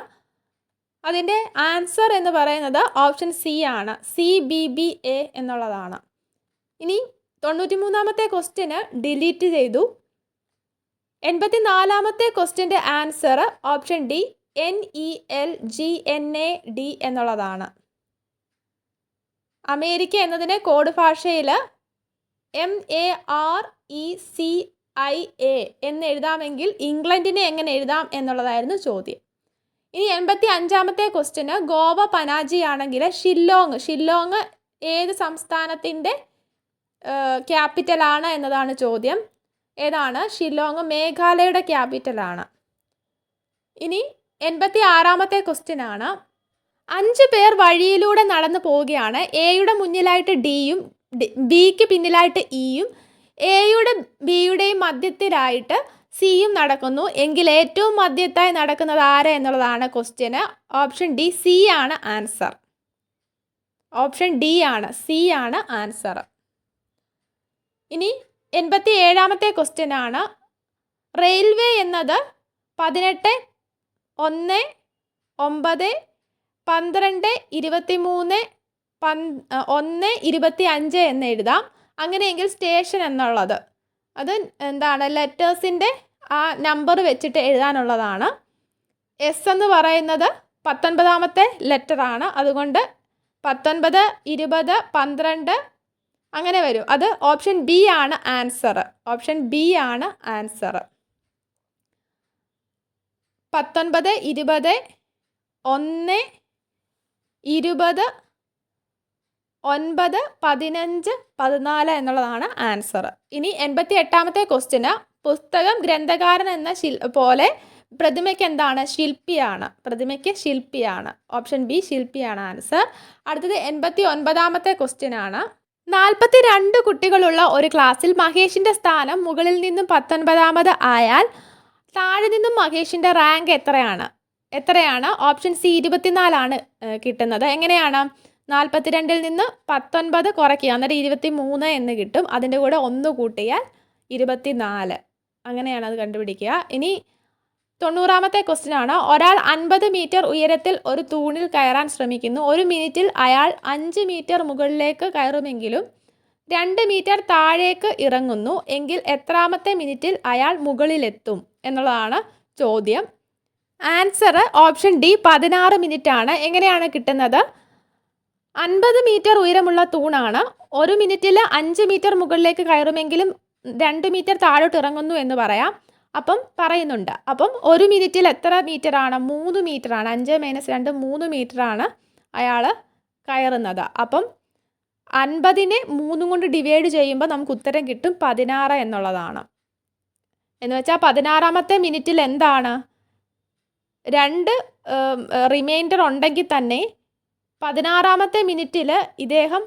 അതിൻ്റെ ആൻസർ എന്ന് പറയുന്നത് ഓപ്ഷൻ സി ആണ്. CBBA എന്നുള്ളതാണ്. ഇനി 93-ാമത്തെ ക്വസ്റ്റ്യന് ഡിലീറ്റ് ചെയ്തു. 84-ാമത്തെ ക്വസ്റ്റ്യൻ്റെ ആൻസർ ഓപ്ഷൻ ഡി NELGNAD എന്നുള്ളതാണ്. അമേരിക്ക എന്നതിനെ കോഡ് ഭാഷയിൽ MARECIA എന്ന് എഴുതാമെങ്കിൽ ഇംഗ്ലണ്ടിനെ എങ്ങനെ എഴുതാം എന്നുള്ളതായിരുന്നു ചോദ്യം. ഇനി 85-ാമത്തെ ക്വസ്റ്റ്യന് ഗോവ പനാജി ആണെങ്കിൽ ഷില്ലോങ് ഏത് സംസ്ഥാനത്തിൻ്റെ ക്യാപിറ്റലാണ് എന്നതാണ് ചോദ്യം. ഏതാണ്? ഷില്ലോങ് മേഘാലയയുടെ ക്യാപിറ്റലാണ്. ഇനി 86-ാമത്തെ ക്വസ്റ്റ്യൻ ആണ്. 5 പേർ വഴിയിലൂടെ നടന്നു പോവുകയാണ്. എയുടെ മുന്നിലായിട്ട് ഡിയും ബിക്ക് പിന്നിലായിട്ട് ഇയും എയുടെ ബിയുടെയും മധ്യത്തിലായിട്ട് സിയും നടക്കുന്നു. എങ്കിൽ ഏറ്റവും മധ്യത്തായി നടക്കുന്നത് ആര് എന്നുള്ളതാണ് ക്വസ്റ്റ്യന്. ഓപ്ഷൻ ഡി സി ആണ് ആൻസർ. ഓപ്ഷൻ ഡി ആണ്, സി ആണ് ആൻസർ. ഇനി 87ാമത്തെ ക്വസ്റ്റ്യൻ ആണ്. റെയിൽവേ എന്നത് 18, 1, 9, 12, 23, 1, 25 എന്ന് എഴുതാം. അങ്ങനെയെങ്കിൽ സ്റ്റേഷൻ എന്നുള്ളത് അത് എന്താണ്, ലെറ്റേഴ്സിൻ്റെ ആ നമ്പർ വെച്ചിട്ട് എഴുതാനുള്ളതാണ്. എസ് എന്ന് പറയുന്നത് 19ാമത്തെ ലെറ്ററാണ്. അതുകൊണ്ട് 19, 20, 12 അങ്ങനെ വരും. അത് ഓപ്ഷൻ ബി ആണ് ആൻസർ. ഓപ്ഷൻ ബി ആണ് ആൻസർ. 19, 20, 1, 20, 9, 15, 14 എന്നുള്ളതാണ് ആൻസർ. ഇനി 88ാമത്തെ ക്വസ്റ്റ്യന്. പുസ്തകം ഗ്രന്ഥകാരൻ എന്ന പോലെ പ്രതിമയ്ക്ക് എന്താണ്, ശില്പിയാണ്. പ്രതിമയ്ക്ക് ശില്പിയാണ്. ഓപ്ഷൻ ബി ശില്പിയാണ് ആൻസർ. അടുത്തത് 89ാമത്തെ ക്വസ്റ്റ്യൻ ആണ്. 42 കുട്ടികളുള്ള ഒരു ക്ലാസ്സിൽ മഹേഷിൻ്റെ സ്ഥാനം മുകളിൽ നിന്നും 19ാമത് ആയാൽ താഴെ നിന്നും മഹേഷിൻ്റെ റാങ്ക് എത്രയാണ്? ഓപ്ഷൻ സി 24 ആണ് കിട്ടുന്നത്. എങ്ങനെയാണ്? 42-ൽ നിന്ന് 19 കുറയ്ക്കുക, അന്നേരം 23 എന്ന് കിട്ടും. അതിൻ്റെ കൂടെ 1 കൂട്ടിയാൽ 24. അങ്ങനെയാണ് അത് കണ്ടുപിടിക്കുക. ഇനി 90ാമത്തെ ക്വസ്റ്റ്യൻ ആണ്. ഒരാൾ 50 മീറ്റർ ഉയരത്തിൽ ഒരു തൂണിൽ കയറാൻ ശ്രമിക്കുന്നു. 1 മിനിറ്റിൽ അയാൾ 5 മീറ്റർ മുകളിലേക്ക് കയറുമെങ്കിലും 2 മീറ്റർ താഴേക്ക് ഇറങ്ങുന്നു. എങ്കിൽ എത്രാമത്തെ മിനിറ്റിൽ അയാൾ മുകളിലെത്തും എന്നുള്ളതാണ് ചോദ്യം. ആൻസർ ഓപ്ഷൻ ഡി 16 മിനിറ്റ് ആണ്. എങ്ങനെയാണ് കിട്ടുന്നത്? 50 മീറ്റർ ഉയരമുള്ള തൂണാണ്. 1 മിനിറ്റിൽ 5 മീറ്റർ മുകളിലേക്ക് കയറുമെങ്കിലും 2 മീറ്റർ താഴോട്ട് ഇറങ്ങുന്നു എന്ന് പറയാം. അപ്പം പറയുന്നുണ്ട്. അപ്പം 1 മിനിറ്റിൽ എത്ര മീറ്റർ ആണ്? 3 മീറ്റർ ആണ്. 5 - 2 3 മീറ്റർ ആണ് അയാൾ കയറുന്നത്. അപ്പം 50നെ 3 കൊണ്ട് ഡിവൈഡ് ചെയ്യുമ്പോൾ നമുക്ക് ഉത്തരം കിട്ടും 16 എന്നുള്ളതാണ്. എന്ന് വെച്ചാൽ 16ാമത്തെ മിനിറ്റിൽ എന്താണ്, 2 റിമൈൻഡർ ഉണ്ടെങ്കിൽ തന്നെ 16ാമത്തെ മിനിറ്റിൽ ഇദ്ദേഹം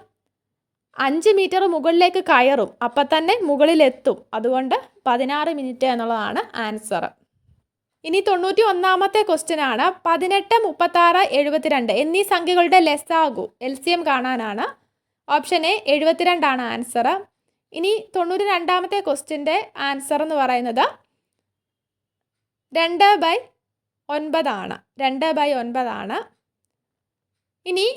5 മീറ്റർ മുകളിലേക്ക് കയറും. അപ്പം തന്നെ മുകളിലെത്തും. അതുകൊണ്ട് 16 മിനിറ്റ് എന്നുള്ളതാണ് ആൻസർ. ഇനി 91ാമത്തെ ക്വസ്റ്റ്യൻ ആണ്. 18, 36, 72 എന്നീ സംഖ്യകളുടെ ലസാഗു LCM കാണാനാണ്. ഓപ്ഷൻ എ 72 ആണ് ആൻസർ. ഇനി 92ാമത്തെ ക്വസ്റ്റ്യൻ്റെ ആൻസർ എന്ന് പറയുന്നത് 2/9 ആണ്. 2/9 ആണ്. ഇനി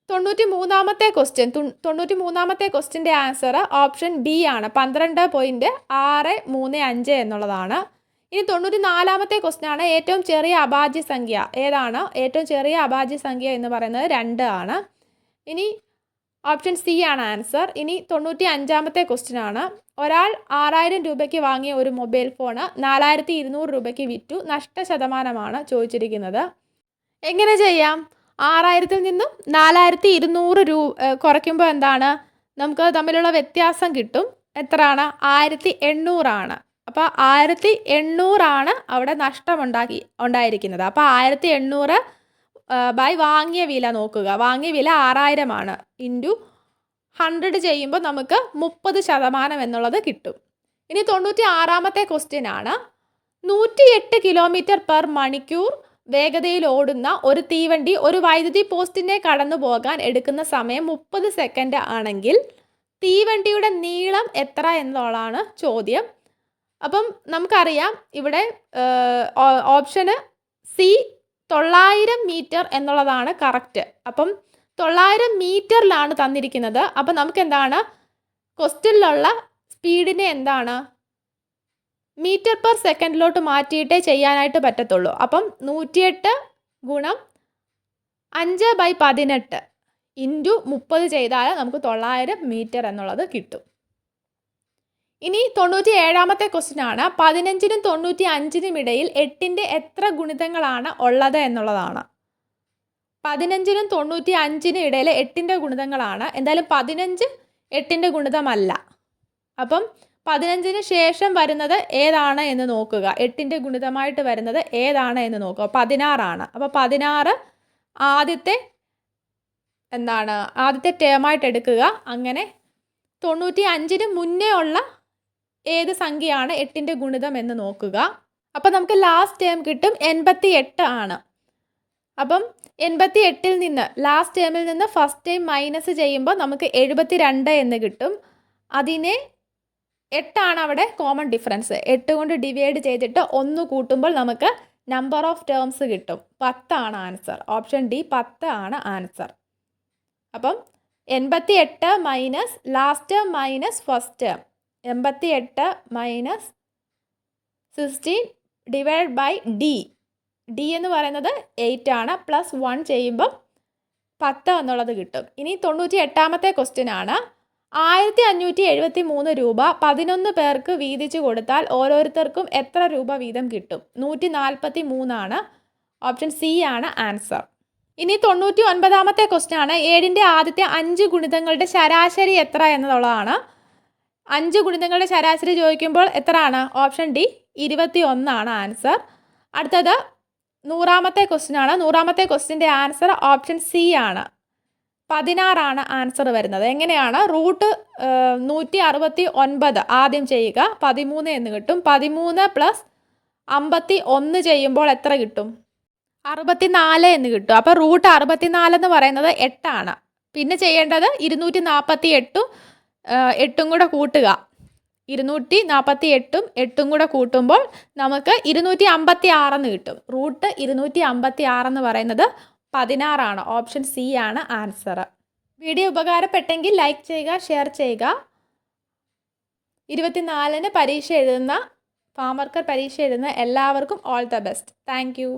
93ാമത്തെ ക്വസ്റ്റ്യൻ. 93ാമത്തെ ക്വസ്റ്റ്യൻ്റെ ആൻസർ ഓപ്ഷൻ ബി ആണ്. 12.635 എന്നുള്ളതാണ്. ഇനി 94ാമത്തെ ക്വസ്റ്റ്യൻ ആണ്. ഏറ്റവും ചെറിയ അഭാജ്യ സംഖ്യ ഏതാണ്? ഏറ്റവും ചെറിയ അഭാജ്യ സംഖ്യ എന്ന് പറയുന്നത് 2 ആണ്. ഇനി ഓപ്ഷൻ സി ആണ് ആൻസർ. ഇനി 95ാമത്തെ ക്വസ്റ്റ്യൻ ആണ്. ഒരാൾ 6000 രൂപയ്ക്ക് വാങ്ങിയ ഒരു മൊബൈൽ ഫോണ് 4200 രൂപയ്ക്ക് വിറ്റു. നഷ്ടശതമാനമാണ് ചോദിച്ചിരിക്കുന്നത്. എങ്ങനെ ചെയ്യാം? 6000-ൽ നിന്നും 4200 രൂപ കുറയ്ക്കുമ്പോൾ എന്താണ്, നമുക്ക് തമ്മിലുള്ള വ്യത്യാസം കിട്ടും. എത്രയാണ്? 1800 ആണ്. അപ്പോൾ 1800 ആണ് അവിടെ നഷ്ടം ഉണ്ടായിരിക്കുന്നത്. അപ്പോൾ 1800 ബൈ വാങ്ങിയ വില നോക്കുക. വാങ്ങിയ വില 6000 ആണ്. ഇൻറ്റു 100 ചെയ്യുമ്പോൾ നമുക്ക് 30% എന്നുള്ളത് കിട്ടും. ഇനി 96ാമത്തെ ക്വസ്റ്റ്യൻ ആണ്. 108 കിലോമീറ്റർ പെർ മണിക്കൂർ വേഗതയിൽ ഓടുന്ന ഒരു തീവണ്ടി ഒരു വൈദ്യുതി പോസ്റ്റിനെ കടന്നു പോകാൻ എടുക്കുന്ന സമയം 30 സെക്കൻഡ് ആണെങ്കിൽ തീവണ്ടിയുടെ നീളം എത്ര എന്നുള്ളതാണ് ചോദ്യം. അപ്പം നമുക്കറിയാം ഇവിടെ ഓപ്ഷന് സി 900 മീറ്റർ എന്നുള്ളതാണ് കറക്റ്റ്. അപ്പം 900 മീറ്ററിലാണ് തന്നിരിക്കുന്നത്. അപ്പം നമുക്ക് എന്താണ് ക്വസ്റ്റ്യനിലുള്ള സ്പീഡിനെ എന്താണ് മീറ്റർ പെർ സെക്കൻഡിലോട്ട് മാറ്റിയിട്ടേ ചെയ്യാനായിട്ട് പറ്റത്തുള്ളൂ. അപ്പം 108 ഗുണം 5/18 ഇൻറ്റു 30 ചെയ്താൽ നമുക്ക് 900 മീറ്റർ എന്നുള്ളത് കിട്ടും. ഇനി 97ാമത്തെ ക്വസ്റ്റ്യൻ ആണ്. 15-നും 95-നും ഇടയിൽ 8-ൻ്റെ എത്ര ഗുണിതങ്ങളാണ് ഉള്ളത് എന്നുള്ളതാണ്. 15-നും 95-നും ഇടയിൽ 8-ൻ്റെ ഗുണിതങ്ങളാണ്. എന്തായാലും 15 8-ൻ്റെ ഗുണിതമല്ല. അപ്പം 15-ന് ശേഷം വരുന്നത് ഏതാണ് എന്ന് നോക്കുക. 8-ൻ്റെ ഗുണിതമായിട്ട് വരുന്നത് ഏതാണ് എന്ന് നോക്കുക. 16 ആണ്. അപ്പോൾ 16 ആദ്യത്തെ ടേമായിട്ട് എടുക്കുക. അങ്ങനെ 95-ന് മുന്നേ ഉള്ള ഏത് സംഖ്യയാണ് 8ൻ്റെ ഗുണിതം എന്ന് നോക്കുക. അപ്പം നമുക്ക് ലാസ്റ്റ് ടേം കിട്ടും 88 ആണ്. അപ്പം 88ൽ നിന്ന് ലാസ്റ്റ് ടേമിൽ നിന്ന് ഫസ്റ്റ് ടൈം മൈനസ് ചെയ്യുമ്പോൾ നമുക്ക് 72 എന്ന് കിട്ടും. അതിനെ 8 അവിടെ കോമൺ ഡിഫറൻസ്. 8 കൊണ്ട് ഡിവൈഡ് ചെയ്തിട്ട് 1 കൂട്ടുമ്പോൾ നമുക്ക് നമ്പർ ഓഫ് ടേംസ് കിട്ടും. 10 ആണ് ആൻസർ. ഓപ്ഷൻ ഡി 10 ആണ് ആൻസർ. അപ്പം 88 minus last term minus first term. 88 minus 16 divide by D. D എന്ന് പറയുന്നത് 8 ആണ്. പ്ലസ് 1 ചെയ്യുമ്പം 10 എന്നുള്ളത് കിട്ടും. ഇനി 98ാമത്തെ ക്വസ്റ്റ്യൻ ആണ്. 1573 രൂപ 11 പേർക്ക് വീതിച്ചു കൊടുത്താൽ ഓരോരുത്തർക്കും എത്ര രൂപ വീതം കിട്ടും? 143 ആണ്. ഓപ്ഷൻ സി ആണ് ആൻസർ. ഇനി 99ാമത്തെ ക്വസ്റ്റ്യൻ ആണ്. 7ൻ്റെ ആദ്യത്തെ 5 ഗുണിതങ്ങളുടെ ശരാശരി എത്ര എന്നുള്ളതാണ്. 5 ഗുണിതങ്ങളുടെ ശരാശരി ചോദിക്കുമ്പോൾ എത്ര ആണ്? ഓപ്ഷൻ ഡി 21 ആണ് ആൻസർ. അടുത്തത് 100ാമത്തെ ക്വസ്റ്റ്യൻ ആണ്. 100ാമത്തെ ക്വസ്റ്റ്യൻ്റെ ആൻസർ ഓപ്ഷൻ സി ആണ്. 16 ആണ് ആൻസർ വരുന്നത്. എങ്ങനെയാണ്? റൂട്ട് 169 ആദ്യം ചെയ്യുക, 13 എന്ന് കിട്ടും. 13 പ്ലസ് 51 ചെയ്യുമ്പോൾ എത്ര കിട്ടും? 64 എന്ന് കിട്ടും. അപ്പോൾ റൂട്ട് 64 എന്ന് പറയുന്നത് 8 ആണ്. പിന്നെ ചെയ്യേണ്ടത് 248ഉം 8ഉം കൂടെ കൂട്ടുക. 248ഉം 8ഉം കൂടെ കൂട്ടുമ്പോൾ നമുക്ക് 256 എന്ന് കിട്ടും. റൂട്ട് 256 എന്ന് പറയുന്നത് 16 ആണ്. ഓപ്ഷൻ സി ആണ് ആൻസർ. വീഡിയോ ഉപകാരപ്പെട്ടെങ്കിൽ ലൈക്ക് ചെയ്യുക, ഷെയർ ചെയ്യുക. 24-ന് പരീക്ഷ എഴുതുന്ന ഫാം വർക്കർ പരീക്ഷ എഴുതുന്ന എല്ലാവർക്കും all the best. Thank you.